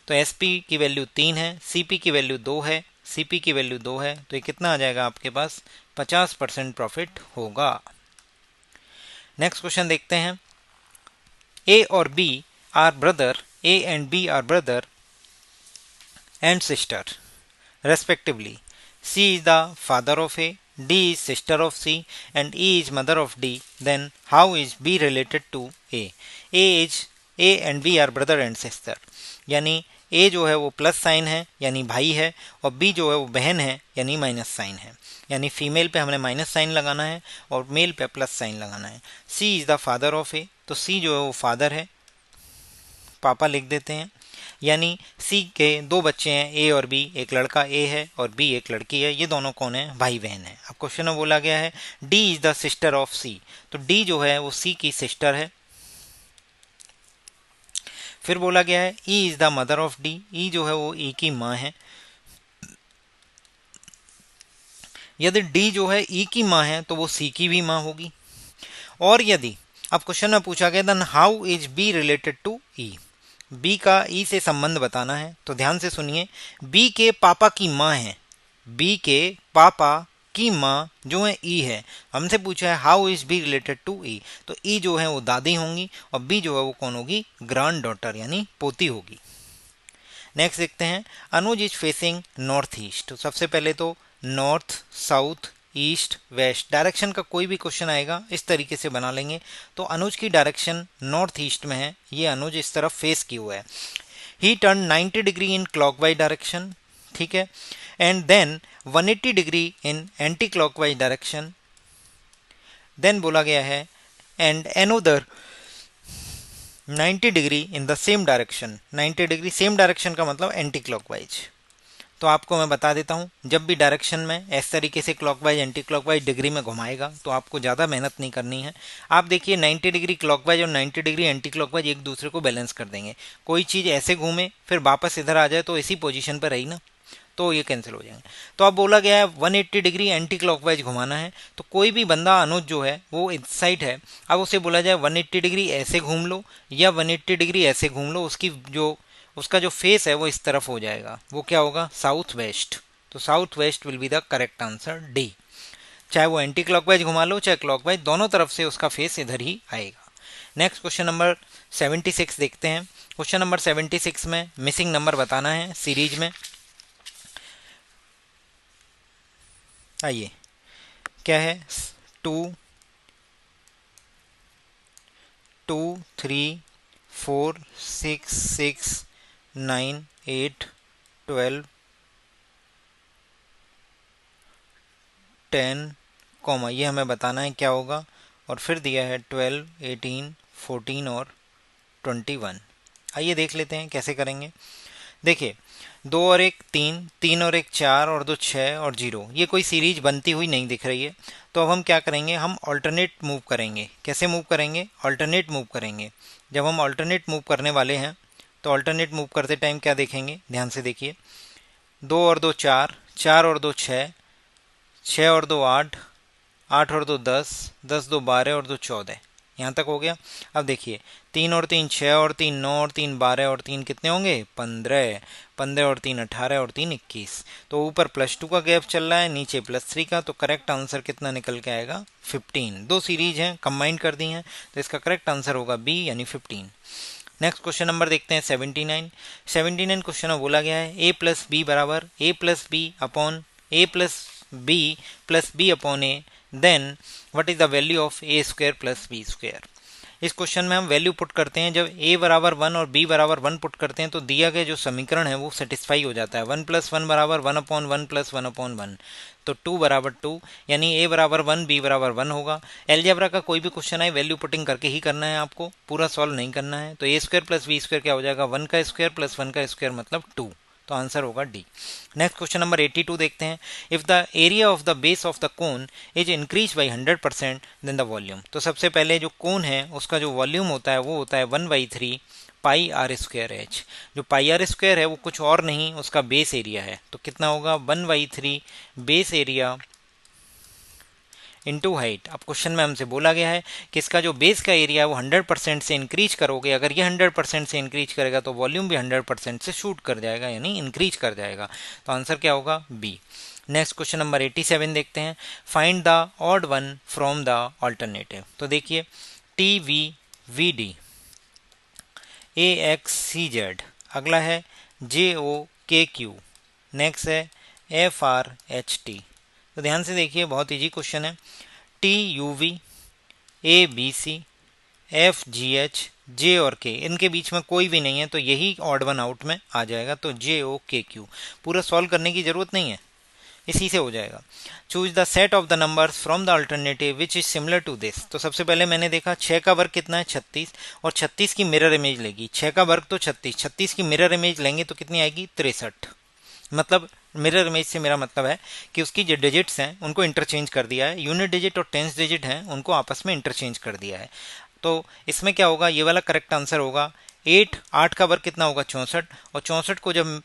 तो SP की वैल्यू 3 है, CP की वैल्यू 2 है, CP की वैल्यू 2 है, तो ये कितना आ जाएगा आपके पास 50% प्रॉफिट होगा। नेक्स्ट क्वेश्चन देखते हैं। A or B are brother, A and B are brother and sister respectively. C is the father of A, D is sister of C and E is mother of D. Then how is B related to A? A is A and B are brother and sister, यानी A जो है वो plus sign है यानी भाई है, और B जो है वो बहन है यानी माइनस साइन है। यानी फीमेल पे हमने माइनस साइन लगाना है और मेल पे प्लस साइन लगाना है। सी इज़ द फादर ऑफ ए, तो सी जो है वो फादर है, पापा लिख देते हैं। यानी सी के दो बच्चे हैं, ए और बी, एक लड़का ए है और बी एक लड़की है, ये दोनों कौन है, भाई बहन है। अब क्वेश्चन में बोला गया है D is the sister of C, तो डी जो है वो सी की सिस्टर है। फिर बोला गया है E is the mother of D, E जो है वो ई की माँ है। यदि डी जो है ई की माँ है तो वो सी की भी माँ होगी। और यदि अब क्वेश्चन में पूछा गया then how is B related to E, B का ई से संबंध बताना है। तो ध्यान से सुनिए, बी के पापा की माँ है, बी के पापा की माँ जो है ई है। हमसे पूछा है how is B related to E, तो ई जो है वो दादी होंगी और बी जो है वो कौन होगी, ग्रैंड डॉटर यानी पोती होगी। नेक्स्ट देखते हैं Anuj is facing north east, तो सबसे पहले तो north, south, east, west, direction का कोई भी क्वेश्चन आएगा इस तरीके से बना लेंगे। तो अनुज की डायरेक्शन नॉर्थ ईस्ट में है, ये अनुज इस तरफ फेस किया हुआ है। He turn 90 degree in clockwise direction, ठीक है, and then 180 degree in anti clockwise direction. Then बोला गया है and another 90 degree in the same direction, 90 degree same direction का मतलब एंटी क्लॉकवाइज। तो आपको मैं बता देता हूँ, जब भी डायरेक्शन में इस तरीके से क्लॉकवाइज एंटी क्लॉकवाइज डिग्री में घुमाएगा तो आपको ज़्यादा मेहनत नहीं करनी है। आप देखिए 90 डिग्री क्लॉकवाइज और 90 डिग्री एंटी क्लॉकवाइज एक दूसरे को बैलेंस कर देंगे। कोई चीज़ ऐसे घूमे फिर वापस इधर आ जाए तो इसी पोजीशन पर रही ना, तो ये कैंसिल हो जाएंगे। तो अब बोला गया है 180 डिग्री एंटी क्लॉकवाइज घुमाना है, तो कोई भी बंदा अनुज जो है वो इस साइड है, अब उसे बोला जाए 180 डिग्री ऐसे घूम लो या 180 डिग्री ऐसे घूम लो, उसका जो फेस है वो इस तरफ हो जाएगा, वो क्या होगा, साउथ वेस्ट। तो south west will be the correct answer D. चाहे वो एंटी क्लॉकवाइज घुमा लो चाहे क्लॉकवाइज, दोनों तरफ से उसका फेस इधर ही आएगा। नेक्स्ट क्वेश्चन नंबर 76 देखते हैं। क्वेश्चन नंबर 76 में मिसिंग नंबर बताना है सीरीज में। आइए क्या है, 2 2 3 4 6 6 9 8 12 10 कॉमा, ये हमें बताना है क्या होगा, और फिर दिया है 12 18 14 और 21। आइए देख लेते हैं कैसे करेंगे। देखिए 2 और 1 3, 3 और 1 4 और 2 6 और 0, ये कोई सीरीज बनती हुई नहीं दिख रही है। तो अब हम क्या करेंगे, हम ऑल्टरनेट मूव करेंगे। कैसे मूव करेंगे, ऑल्टरनेट मूव करेंगे। जब हम ऑल्टरनेट मूव करने वाले हैं तो ऑल्टरनेट मूव करते टाइम क्या देखेंगे, ध्यान से देखिए, 2 और 2 4, 4 और 2 6, 6 और 2 8, 8 और 2 10, 10 2 12 और 2 14, यहाँ तक हो गया। अब देखिए 3 और 3 6 और 3 9 और 3 12 और 3 कितने होंगे, 15, 15 और 3 18 और 3 21। तो ऊपर +2 का गैप चल रहा है, नीचे +3 का, तो करेक्ट आंसर कितना निकल के आएगा, 15। दो सीरीज हैं कंबाइन कर दी हैं, तो इसका करेक्ट आंसर होगा बी यानी 15। नेक्स्ट क्वेश्चन नंबर देखते हैं 79। 79 क्वेश्चन में बोला गया है ए प्लस बी बराबर A plus B upon A plus B upon A, then what is the value of A square plus B square. इस क्वेश्चन में हम वैल्यू पुट करते हैं, जब a बराबर 1 और b बराबर 1 पुट करते हैं तो दिया गया जो समीकरण है वो सेटिस्फाई हो जाता है। 1 + 1 बराबर 1/1 + 1/1, तो 2 बराबर 2, यानी a बराबर 1 b बराबर 1 होगा। एलजेब्रा का कोई भी क्वेश्चन है वैल्यू पुटिंग करके ही करना है, आपको पूरा सॉल्व नहीं करना है। तो a square plus b square क्या हो जाएगा, 1 का स्क्वायर प्लस 1 का स्क्वायर मतलब 2, तो आंसर होगा डी। नेक्स्ट क्वेश्चन नंबर 82 देखते हैं। If the area of the base of the cone is increase by 100% then the volume. तो सबसे पहले जो कोन है उसका जो वॉल्यूम होता है वो होता है 1/3 पाई आर स्क्वायर एच। जो पाई आर स्क्वायर है वो कुछ और नहीं, उसका बेस एरिया है। तो कितना होगा, 1/3 बेस एरिया इनटू हाइट। अब क्वेश्चन में हमसे बोला गया है कि इसका जो बेस का एरिया है वो 100% से इंक्रीज करोगे। अगर ये 100% से इंक्रीज करेगा तो वॉल्यूम भी 100% से शूट कर जाएगा, यानी इंक्रीज कर जाएगा। तो आंसर क्या होगा, बी। नेक्स्ट क्वेश्चन नंबर 87 देखते हैं। Find the odd one from the alternative. तो देखिए T V V D, A X C Z, अगला है J O K Q, next है एफ आर एच टी। तो ध्यान से देखिए बहुत इजी क्वेश्चन है। T U V, A B C, F G H, J और के, इनके बीच में कोई भी नहीं है तो यही ऑड वन आउट में आ जाएगा। तो जे ओ के क्यू, पूरा सॉल्व करने की जरूरत नहीं है, इसी से हो जाएगा। Choose the set of the numbers from the alternative which is similar to this. तो सबसे पहले मैंने देखा 6 का वर्ग कितना है 36, और 36 की मिरर इमेज लेगी। 6 का वर्ग तो 36, 36 की मिरर इमेज लेंगे तो कितनी आएगी 63। मतलब मिरर इमेज से मेरा मतलब है कि उसकी जो डिजिट्स हैं उनको इंटरचेंज कर दिया है, यूनिट डिजिट और टेंस डिजिट हैं उनको आपस में इंटरचेंज कर दिया है। तो इसमें क्या होगा, ये वाला करेक्ट आंसर होगा 8। 8 का वर्ग कितना होगा 64, और 64 को जब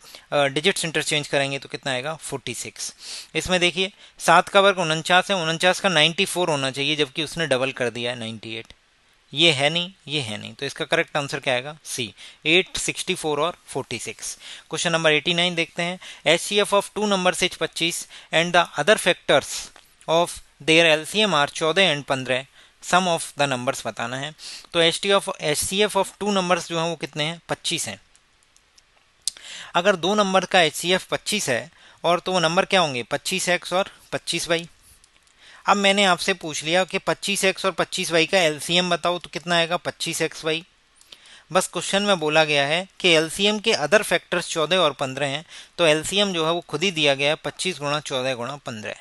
डिजिट्स इंटरचेंज करेंगे तो कितना आएगा 46। इसमें देखिए 7 का वर्ग 49 है, 49 का 94 होना चाहिए, जबकि उसने डबल कर दिया है 98। ये है नहीं, ये है नहीं, तो इसका करेक्ट आंसर क्या आएगा सी, 8, 64 और 46। क्वेश्चन नंबर 89 देखते हैं। HCF of two numbers is 25 and the other factors of their LCM are 14 and 15। Sum of the numbers बताना है। तो एचसीएफ ऑफ टू नंबर्स जो है वो कितने हैं 25 हैं। अगर दो नंबर का एचसीएफ 25 है और तो वो नंबर क्या होंगे 25x और 25y। अब मैंने आपसे पूछ लिया कि 25x और 25y का एलसीएम बताओ, तो कितना आएगा 25xy। बस क्वेश्चन में बोला गया है कि एलसीएम के अदर फैक्टर्स 14 और 15 हैं, तो एलसीएम जो है वो खुद ही दिया गया है 25 गुणा 14 गुणा 15।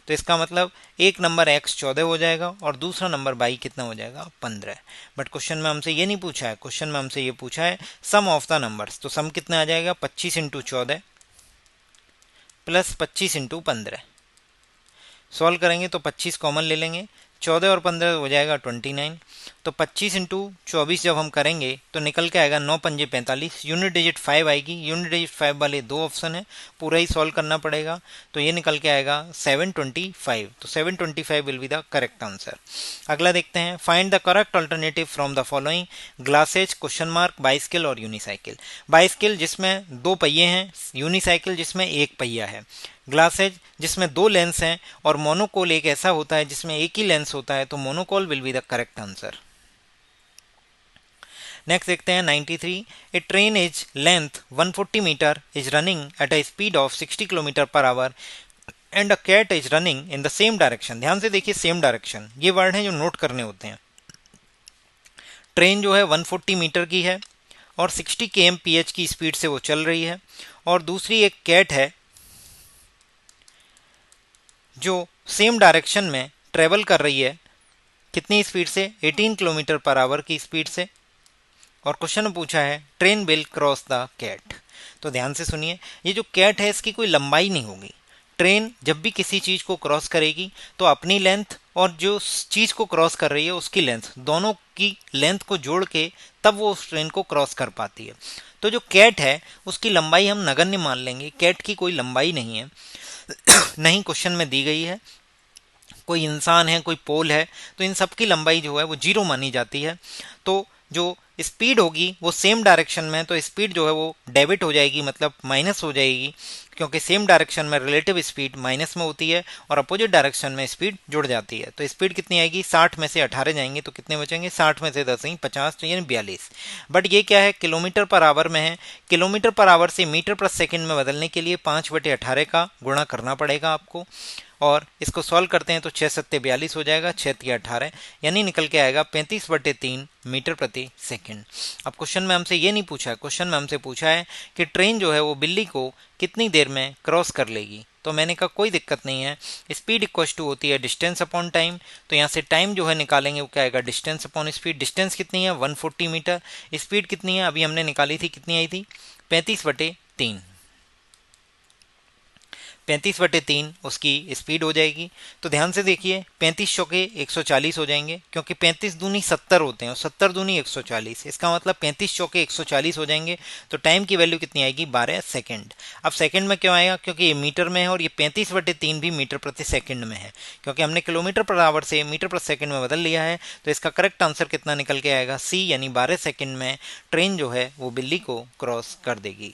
तो इसका मतलब एक नंबर x 14 हो जाएगा और दूसरा नंबर y कितना हो जाएगा 15। बट क्वेश्चन में हमसे ये नहीं पूछा है, क्वेश्चन में हमसे ये पूछा है सम ऑफ द नंबर्स। तो सम कितना आ जाएगा 25 इंटू 14 प्लस 25 इंटू 15। सॉल्व करेंगे तो 25 कॉमन ले लेंगे, 14 और 15 हो जाएगा 29। तो 25 इंटू 24 जब हम करेंगे तो निकल के आएगा 9 पंजे 45। यूनिट डिजिट 5 आएगी, यूनिट डिजिट 5 वाले दो ऑप्शन है, पूरा ही सॉल्व करना पड़ेगा। तो ये निकल के आएगा 725। तो 725 will be the correct answer. अगला देखते हैं, find the correct alternative from the following glasses question mark bicycle और यूनिसाइकिल। बाइसिकल जिसमें दो पहिए हैं, यूनिसाइकिल जिसमें एक पहिया है, ग्लासेज जिसमें दो लेंस हैं, और मोनोकोल एक ऐसा होता है जिसमें एक ही लेंस होता है, तो monocle will be the correct answer. Next देखते हैं 93। A train is length 140 metre is running at a speed of 60 kilometre per hour and a cat is running in the same direction. ध्यान से देखिए same direction, ये word हैं जो note करने होते हैं। ट्रेन जो है 140 मीटर की है और 60 kmph की स्पीड से वो चल रही है, और दूसरी एक कैट है जो सेम डायरेक्शन में ट्रेवल कर रही है, कितनी स्पीड से 18 किलोमीटर पर आवर की स्पीड से। और क्वेश्चन में पूछा है train will cross the cat. तो ध्यान से सुनिए, ये जो कैट है इसकी कोई लंबाई नहीं होगी। ट्रेन जब भी किसी चीज को क्रॉस करेगी तो अपनी लेंथ और जो चीज को क्रॉस कर रही है उसकी लेंथ, दोनों की लेंथ को जोड़ के तब वो उस ट्रेन को क्रॉस कर पाती है। तो जो कैट है उसकी लंबाई हम नगण्य मान लेंगे, कैट की कोई लंबाई नहीं है नहीं क्वेश्चन में दी गई है। कोई इंसान है, कोई पोल है, तो इन सब की लंबाई जो है वो 0 मानी जाती है। तो जो स्पीड होगी वो सेम डायरेक्शन में, तो स्पीड जो है वो डेबिट हो जाएगी, मतलब माइनस हो जाएगी, क्योंकि सेम डायरेक्शन में रिलेटिव स्पीड माइनस में होती है और अपोजिट डायरेक्शन में स्पीड जुड़ जाती है। तो स्पीड कितनी आएगी 60 में से 18 जाएंगे तो कितने बचेंगे 60 में से 10 ही 50, तो यानी 42। बट ये क्या है किलोमीटर पर आवर में है, किलोमीटर पर आवर से मीटर प्रति सेकंड में बदलने के लिए 5/18 का गुणा करना पड़ेगा आपको, और इसको सॉल्व करते हैं तो 6 सत्ते 42 हो जाएगा, 6 तिया 18, यानी निकल के आएगा 35/3 मीटर प्रति सेकंड। अब क्वेश्चन में हमसे ये नहीं पूछा है, क्वेश्चन में हमसे पूछा है कि ट्रेन जो है वो बिल्ली को कितनी देर में क्रॉस कर लेगी। तो मैंने कहा कोई दिक्कत नहीं है, स्पीड इक्वल टू होती है डिस्टेंस अपॉन टाइम। तो यहाँ से टाइम जो है निकालेंगे वो क्या आएगा डिस्टेंस अपॉन स्पीड। डिस्टेंस कितनी है 140 मीटर, स्पीड कितनी है अभी हमने निकाली थी, कितनी आई थी 35/3, 35/3 उसकी स्पीड हो जाएगी। तो ध्यान से देखिए 35 चौके 140 हो जाएंगे, क्योंकि 35 दूनी 70 होते हैं और 70 दूनी 140, इसका मतलब 35 चौके 140 हो जाएंगे। तो टाइम की वैल्यू कितनी आएगी 12 सेकंड। अब सेकंड में क्यों आएगा, क्योंकि ये मीटर में है और ये 35/3 भी मीटर प्रति सेकंड में है, क्योंकि हमने किलोमीटर पर आवर से मीटर प्रति सेकंड में बदल लिया है। तो इसका करेक्ट आंसर कितना निकल के आएगा सी, यानी 12 सेकंड में ट्रेन जो है वो बिल्ली को क्रॉस कर देगी।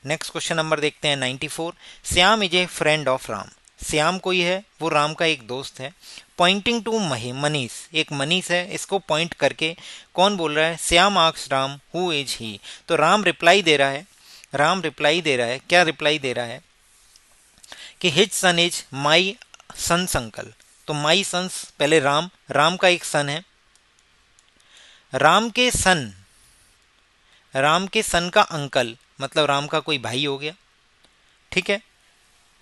नेक्स्ट क्वेश्चन नंबर देखते हैं 94। Shyam is a friend of Ram. Shyam कोई है, वो राम का एक दोस्त है। पॉइंटिंग टू मनीष, एक मनीष है, इसको पॉइंट करके कौन बोल रहा है, Shyam asks Ram who is ही। तो राम रिप्लाई दे रहा है, राम रिप्लाई दे रहा है, क्या रिप्लाई दे रहा है कि his son is my son's uncle. तो माई सन्स, पहले राम, राम का एक सन है, राम के सन, राम के सन का अंकल मतलब राम का कोई भाई हो गया, ठीक है।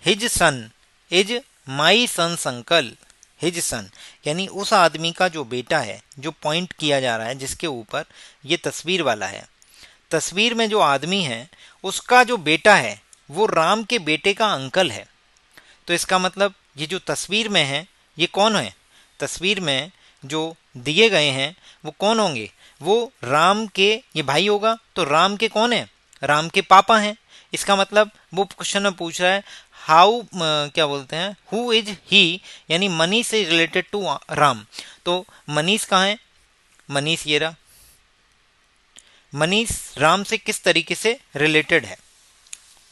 His son is my son's uncle, his son यानी उस आदमी का जो बेटा है, जो पॉइंट किया जा रहा है जिसके ऊपर ये तस्वीर वाला है, तस्वीर में जो आदमी है उसका जो बेटा है वो राम के बेटे का अंकल है। तो इसका मतलब ये जो तस्वीर में है ये कौन है, तस्वीर में जो दिए गए हैं वो कौन होंगे, वो राम के ये भाई होगा, तो राम के कौन है, राम के पापा हैं। इसका मतलब वो क्वेश्चन में पूछ रहा है हाउ क्या बोलते हैं, हु इज ही, यानी Manish is related to Ram. तो मनीष कहाँ है, मनीष ये रहा, मनीष राम से किस तरीके से रिलेटेड है,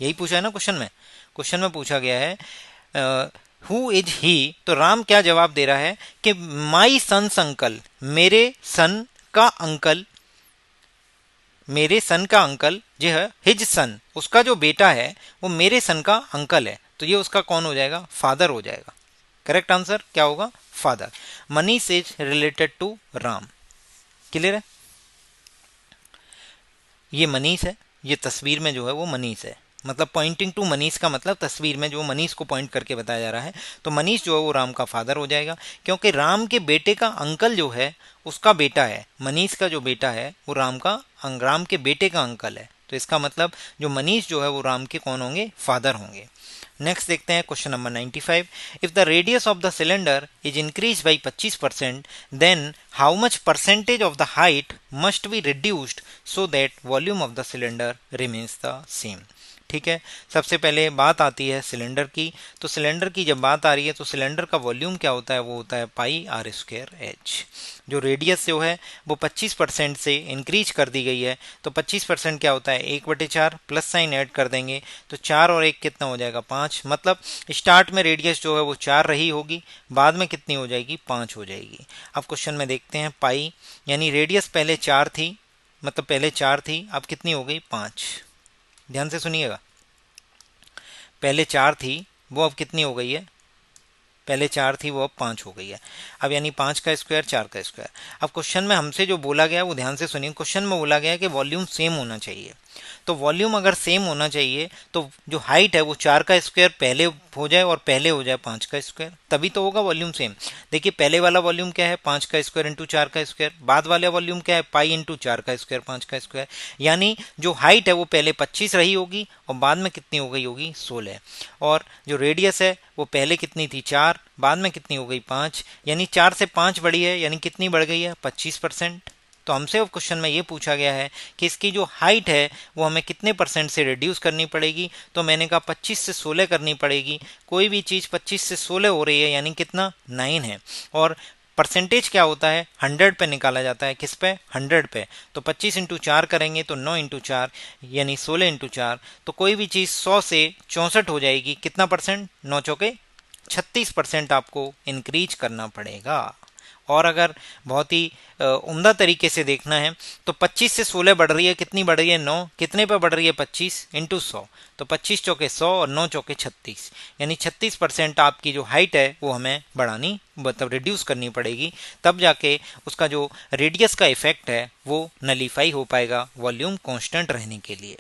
यही पूछा है ना क्वेश्चन में। क्वेश्चन में पूछा गया है हु इज ही, तो राम क्या जवाब दे रहा है कि माई सन्स अंकल, मेरे सन का अंकल, मेरे सन का अंकल जो है हिज सन, उसका जो बेटा है वो मेरे सन का अंकल है, तो ये उसका कौन हो जाएगा, फादर हो जाएगा। करेक्ट आंसर क्या होगा, father. Manish is related to Ram. Clear है, ये मनीष है, ये तस्वीर में जो है वो मनीष है, मतलब पॉइंटिंग टू मनीष का मतलब तस्वीर में जो मनीष को पॉइंट करके बताया जा रहा है, तो मनीष जो है वो राम का फादर हो जाएगा, क्योंकि राम के बेटे का अंकल जो है उसका बेटा है, मनीष का जो बेटा है वो राम के बेटे का अंकल है, तो इसका मतलब जो मनीष जो है वो राम के कौन होंगे, फादर होंगे। नेक्स्ट देखते हैं question number 95। If the radius of the cylinder is increase by 25%, then how much percentage of the height must be reduced so that volume of the cylinder remains the same. ठीक है, सबसे पहले बात आती है cylinder की, तो cylinder की जब बात आ रही है तो सिलेंडर का वॉल्यूम क्या होता है, वो होता है पाई आर स्क्वायर एच। जो रेडियस जो है वो 25% से इंक्रीज कर दी गई है, तो 25% क्या होता है 1/4, प्लस साइन ऐड कर देंगे तो 4 और 1 कितना हो जाएगा 5, मतलब स्टार्ट में रेडियस जो है वो 4 रही होगी, बाद में कितनी हो जाएगी 5 हो जाएगी। अब क्वेश्चन में देखते हैं पाई, यानी रेडियस पहले 4 थी, मतलब पहले 4 थी, अब कितनी हो गई 5। ध्यान से सुनिएगा, पहले 4 थी वो अब कितनी हो गई है, पहले 4 थी वो अब 5 हो गई है। अब यानी 5 का स्क्वायर 4 का स्क्वायर। अब क्वेश्चन में हमसे जो बोला गया वो ध्यान से सुनिए, क्वेश्चन में बोला गया कि वॉल्यूम सेम होना चाहिए, तो वॉल्यूम अगर सेम होना चाहिए तो जो हाइट है वो 4 का स्क्वायर पहले हो जाए और पहले हो जाए 5 का स्क्वायर, तभी तो होगा वॉल्यूम सेम। देखिए पहले वाला वॉल्यूम क्या है 5 का स्क्वायर इंटू 4 का स्क्वायर, बाद वाला वॉल्यूम क्या है पाई इंटू 4 का स्क्वायर 5 का स्क्वायर, यानी जो हाइट है वो पहले 25 रही होगी और बाद में कितनी हो गई होगी 16, और जो रेडियस है वो पहले कितनी थी 4, बाद में कितनी हो गई 5, यानी 4 से 5 बढ़ी है, यानी कितनी बढ़ गई है 25%। तो हमसे अब क्वेश्चन में ये पूछा गया है कि इसकी जो हाइट है वो हमें कितने परसेंट से रिड्यूस करनी पड़ेगी, तो मैंने कहा 25 से 16 करनी पड़ेगी। कोई भी चीज़ 25 से 16 हो रही है यानी कितना 9 है, और परसेंटेज क्या होता है 100 पे निकाला जाता है, किस पे 100 पे, तो 25 इंटू 4 करेंगे तो 9 इंटू 4 यानी 16 इंटू 4, तो कोई भी चीज़ 100 से 64 हो जाएगी, कितना परसेंट 9 चौके 36% आपको इंक्रीज करना पड़ेगा। और अगर बहुत ही उम्दा तरीके से देखना है तो 25 से 16 बढ़ रही है, कितनी बढ़ रही है 9, कितने पे बढ़ रही है 25 इंटू 100, तो 25 चौके 100 और 9 चौके 36, यानी 36% आपकी जो हाइट है वो हमें बढ़ानी मतलब रिड्यूस करनी पड़ेगी, तब जाके उसका जो रेडियस का इफेक्ट है वो नलीफाई हो पाएगा वॉल्यूम कांस्टेंट रहने के लिए।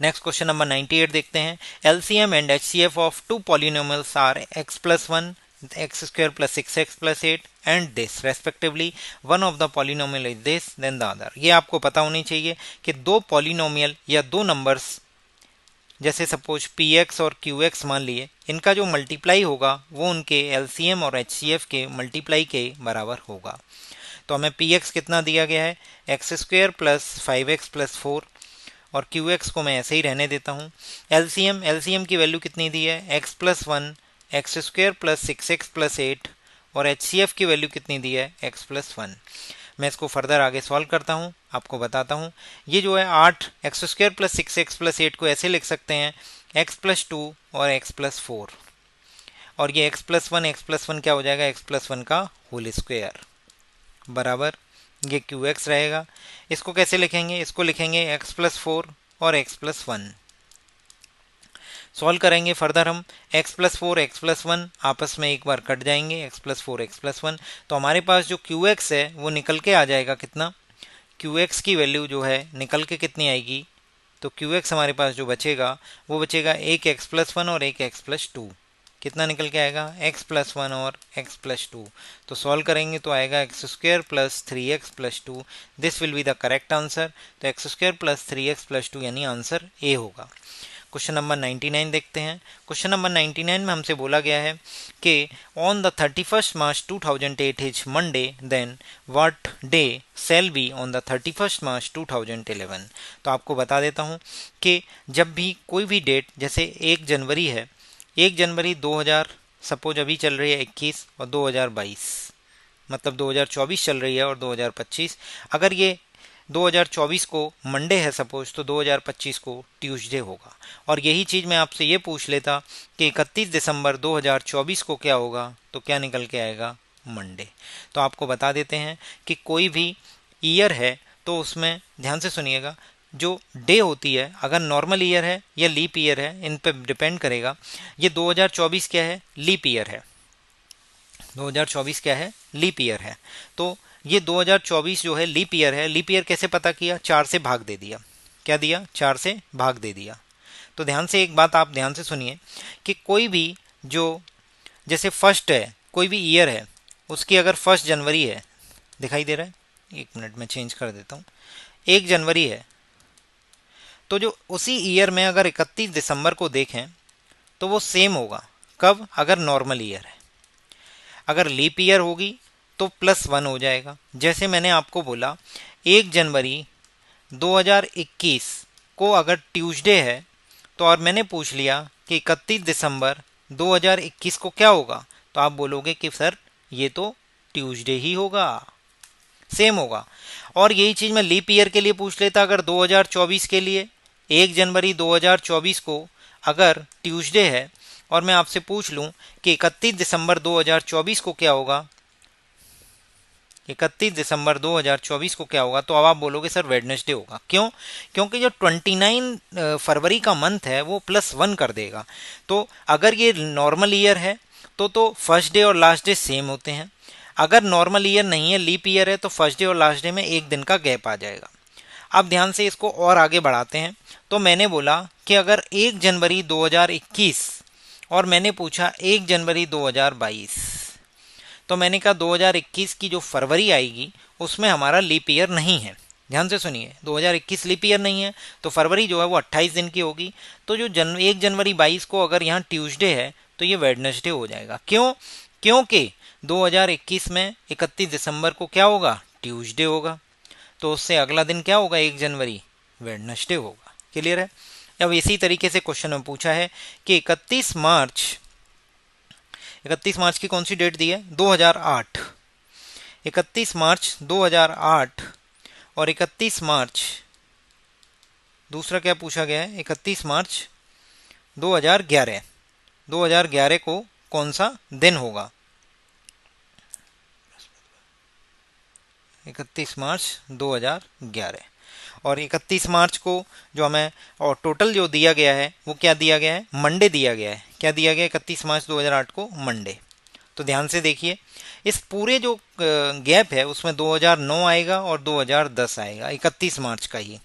नेक्स्ट क्वेश्चन नंबर 98 देखते हैं। LCM and HCF of two polynomials are x+1 x square plus 6x plus 8 and this respectively, one of the polynomial is this then the other। ये आपको पता होनी चाहिए कि दो पॉलिनोमियल या दो नंबर्स जैसे सपोज px और qx मान लिए, इनका जो मल्टीप्लाई होगा वो उनके एलसीएम और एचसीएफ के मल्टीप्लाई के बराबर होगा। तो हमें px कितना दिया गया है x² प्लस 5x प्लस 4, और qx को मैं ऐसे ही रहने देता हूँ। एलसीएम की वैल्यू कितनी दी है x+1 x² plus 6x plus 8, और एचसीएफ की वैल्यू कितनी दी है x+1। मैं इसको फर्दर आगे सॉल्व करता हूँ, आपको बताता हूँ। ये जो है 8 x² प्लस 6x प्लस 8 को ऐसे लिख सकते हैं x+2 और x+4, और ये x+1 क्या हो जाएगा x+1 का होल स्क्वायर बराबर ये qx रहेगा। इसको कैसे लिखेंगे, इसको लिखेंगे x+4 और x+1। सॉल्व करेंगे फर्दर हम x प्लस 4 x प्लस 1 आपस में एक बार कट जाएंगे, x प्लस 4 x प्लस 1, तो हमारे पास जो qx है वो निकल के आ जाएगा कितना, qx की वैल्यू जो है निकल के कितनी आएगी, तो qx हमारे पास जो बचेगा वो बचेगा एक x प्लस 1 और एक x प्लस 2, कितना निकल के आएगा x प्लस 1 और x प्लस 2। तो सॉल्व करेंगे तो आएगा x square plus 3x plus 2, this will be the correct answer. तो x square plus 3x plus 2 यानी आंसर ए होगा। क्वेश्चन नंबर 99 देखते हैं। क्वेश्चन नंबर 99 में हमसे बोला गया है कि on the 31st March 2008 is Monday, then what day shall be on the 31st March 2011। तो आपको बता देता हूं कि जब भी कोई भी डेट, जैसे 1 जनवरी है, 1 जनवरी 2000 सपोज अभी चल रही है 21 और 2022, मतलब 2024 चल रही है और 2025, अगर ये 2024 को मंडे है सपोज, तो 2025 को ट्यूसडे होगा। और यही चीज़ मैं आपसे ये पूछ लेता कि 31 दिसंबर 2024 को क्या होगा, तो क्या निकल के आएगा, मंडे। तो आपको बता देते हैं कि कोई भी ईयर है तो उसमें ध्यान से सुनिएगा, जो डे होती है, अगर नॉर्मल ईयर है या लीप ईयर है, इन पर डिपेंड करेगा। ये 2024 क्या है, लीप ईयर है, 2024 क्या है, लीप ईयर है। तो ये 2024 जो है लीप ईयर है। लीप ईयर कैसे पता किया, 4 से भाग दे दिया। क्या दिया, 4 से भाग दे दिया। तो ध्यान से एक बात आप ध्यान से सुनिए कि कोई भी जो, जैसे फर्स्ट है, कोई भी ईयर है, उसकी अगर 1 जनवरी है, दिखाई दे रहा है, 1 मिनट में चेंज कर देता हूँ, 1 जनवरी है, तो जो उसी ईयर में अगर 31 दिसंबर को देखें तो वो सेम होगा। कब, अगर नॉर्मल ईयर है। अगर लीप ईयर होगी तो +1 हो जाएगा। जैसे मैंने आपको बोला 1 जनवरी 2021 को अगर ट्यूसडे है, तो और मैंने पूछ लिया कि 31 दिसंबर 2021 को क्या होगा, तो आप बोलोगे कि सर ये तो ट्यूसडे ही होगा, सेम होगा। और यही चीज़ मैं लीप ईयर के लिए पूछ लेता, अगर 2024 के लिए 1 जनवरी 2024 को अगर ट्यूसडे है और मैं आपसे पूछ लूं कि 31 दिसंबर 2024 को क्या होगा, 31 दिसंबर 2024 को क्या होगा, तो अब आप बोलोगे सर वेडनेसडे होगा। क्यों, क्योंकि जो 29 फरवरी का मंथ है वो +1 कर देगा। तो अगर ये नॉर्मल ईयर है तो फर्स्ट डे और लास्ट डे सेम होते हैं। अगर नॉर्मल ईयर नहीं है, लीप ईयर है, तो फर्स्ट डे और लास्ट डे में 1 दिन का गैप आ जाएगा। अब ध्यान से इसको और आगे बढ़ाते हैं। तो मैंने बोला कि अगर 1 जनवरी 2021 और मैंने पूछा 1 जनवरी 2022, तो मैंने कहा 2021 की जो फरवरी आएगी उसमें हमारा लीप ईयर नहीं है। ध्यान से सुनिए, 2021 लीप ईयर नहीं है तो फरवरी जो है वो 28 दिन की होगी। तो जो 1 जनवरी 22 को अगर यहाँ ट्यूसडे है तो ये वेडनेसडे हो जाएगा। क्यों, क्योंकि 2021 में 31 दिसंबर को क्या होगा, ट्यूसडे होगा। तो उससे अगला दिन क्या होगा, 1 जनवरी, वेडनेसडे होगा। क्लियर है। अब इसी तरीके से क्वेश्चन में पूछा है कि 31 मार्च की कौन सी डेट दी है, 2008, 31 मार्च 2008 और 31 मार्च, दूसरा क्या पूछा गया है, 31 मार्च 2011, 2011 को कौन सा दिन होगा, 31 मार्च 2011। और 31 मार्च को जो हमें और टोटल जो दिया गया है वो क्या दिया गया है, मंडे दिया गया है। क्या दिया गया है, 31 मार्च 2008 को मंडे। तो ध्यान से देखिए, इस पूरे जो गैप है उसमें 2009 आएगा और 2010 आएगा 31 मार्च का ही।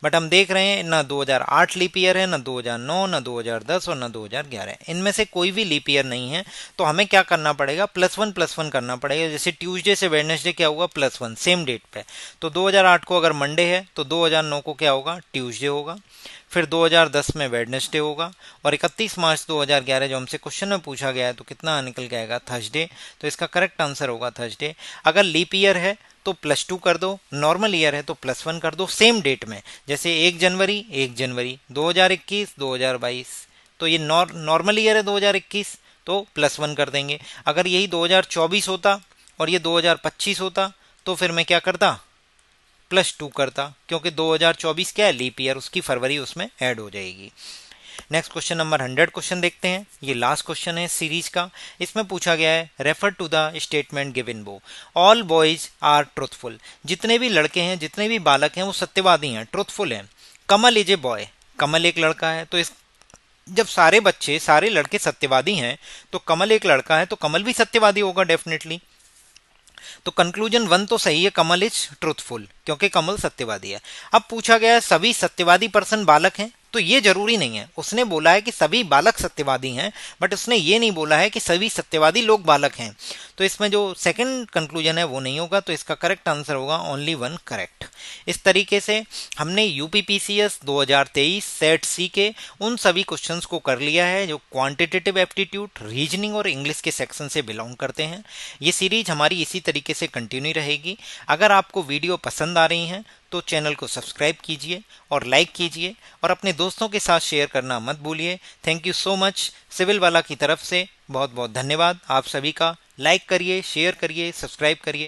बट हम देख रहे हैं ना 2008 लीप ईयर है, ना 2009, ना 2010 और ना 2011, इनमें से कोई भी लीप ईयर नहीं है। तो हमें क्या करना पड़ेगा, +1 करना पड़ेगा। जैसे ट्यूसडे से वेडनेसडे क्या हुआ, +1, सेम डेट पे। तो 2008 को अगर मंडे है तो 2009 को क्या होगा, ट्यूसडे होगा। फिर 2010 में वेडनेसडे होगा। और 31 मार्च 2011 जो हमसे क्वेश्चन में पूछा गया है तो कितना निकल के आएगा, थर्सडे। तो इसका करेक्ट आंसर होगा थर्सडे। अगर लीप ईयर है तो +2 कर दो, नॉर्मल ईयर है तो +1 कर दो, सेम डेट में। जैसे 1 जनवरी 1 जनवरी 2021 2022, तो ये नॉर्मल ईयर है 2021 तो +1 कर देंगे। अगर यही 2024 होता और ये 2025 होता तो फिर मैं क्या करता, +2 करता, क्योंकि 2024 क्या है, लीप ईयर, उसकी फरवरी उसमें ऐड हो जाएगी। नेक्स्ट क्वेश्चन नंबर 100 क्वेश्चन देखते हैं। ये लास्ट क्वेश्चन है सीरीज का। इसमें पूछा गया है, refer to the statement given below, all boys are truthful. जितने भी लड़के हैं, जितने भी बालक हैं वो सत्यवादी हैं, ट्रुथफुल हैं। कमल इज ए बॉय, कमल एक लड़का है, तो इस जब सारे बच्चे सारे लड़के सत्यवादी हैं तो कमल एक लड़का है, तो कमल भी सत्यवादी होगा डेफिनेटली। तो कंक्लूजन वन तो सही है, कमल इज ट्रूथफुल, क्योंकि कमल सत्यवादी है। अब पूछा गया है सभी सत्यवादी पर्सन बालक हैं, तो ये जरूरी नहीं है। उसने बोला है कि सभी बालक सत्यवादी हैं, बट उसने ये नहीं बोला है कि सभी सत्यवादी लोग बालक हैं। तो इसमें जो सेकंड कंक्लूजन है वो नहीं होगा, तो इसका करेक्ट आंसर होगा ओनली वन करेक्ट। इस तरीके से हमने यूपीपीसीएस 2023 सेट सी के उन सभी क्वेश्चंस को कर लिया है जो क्वांटिटेटिव एप्टीट्यूड, रीजनिंग और इंग्लिश के सेक्शन से बिलोंग करते हैं। ये सीरीज हमारी इसी तरीके से कंटिन्यू रहेगी। अगर आपको वीडियो पसंद आ रही हैं तो चैनल को सब्सक्राइब कीजिए और लाइक कीजिए और अपने दोस्तों के साथ शेयर करना मत भूलिए। Thank you so much. Civil वाला की तरफ से बहुत बहुत धन्यवाद आप सभी का। लाइक करिए, शेयर करिए, सब्सक्राइब करिए।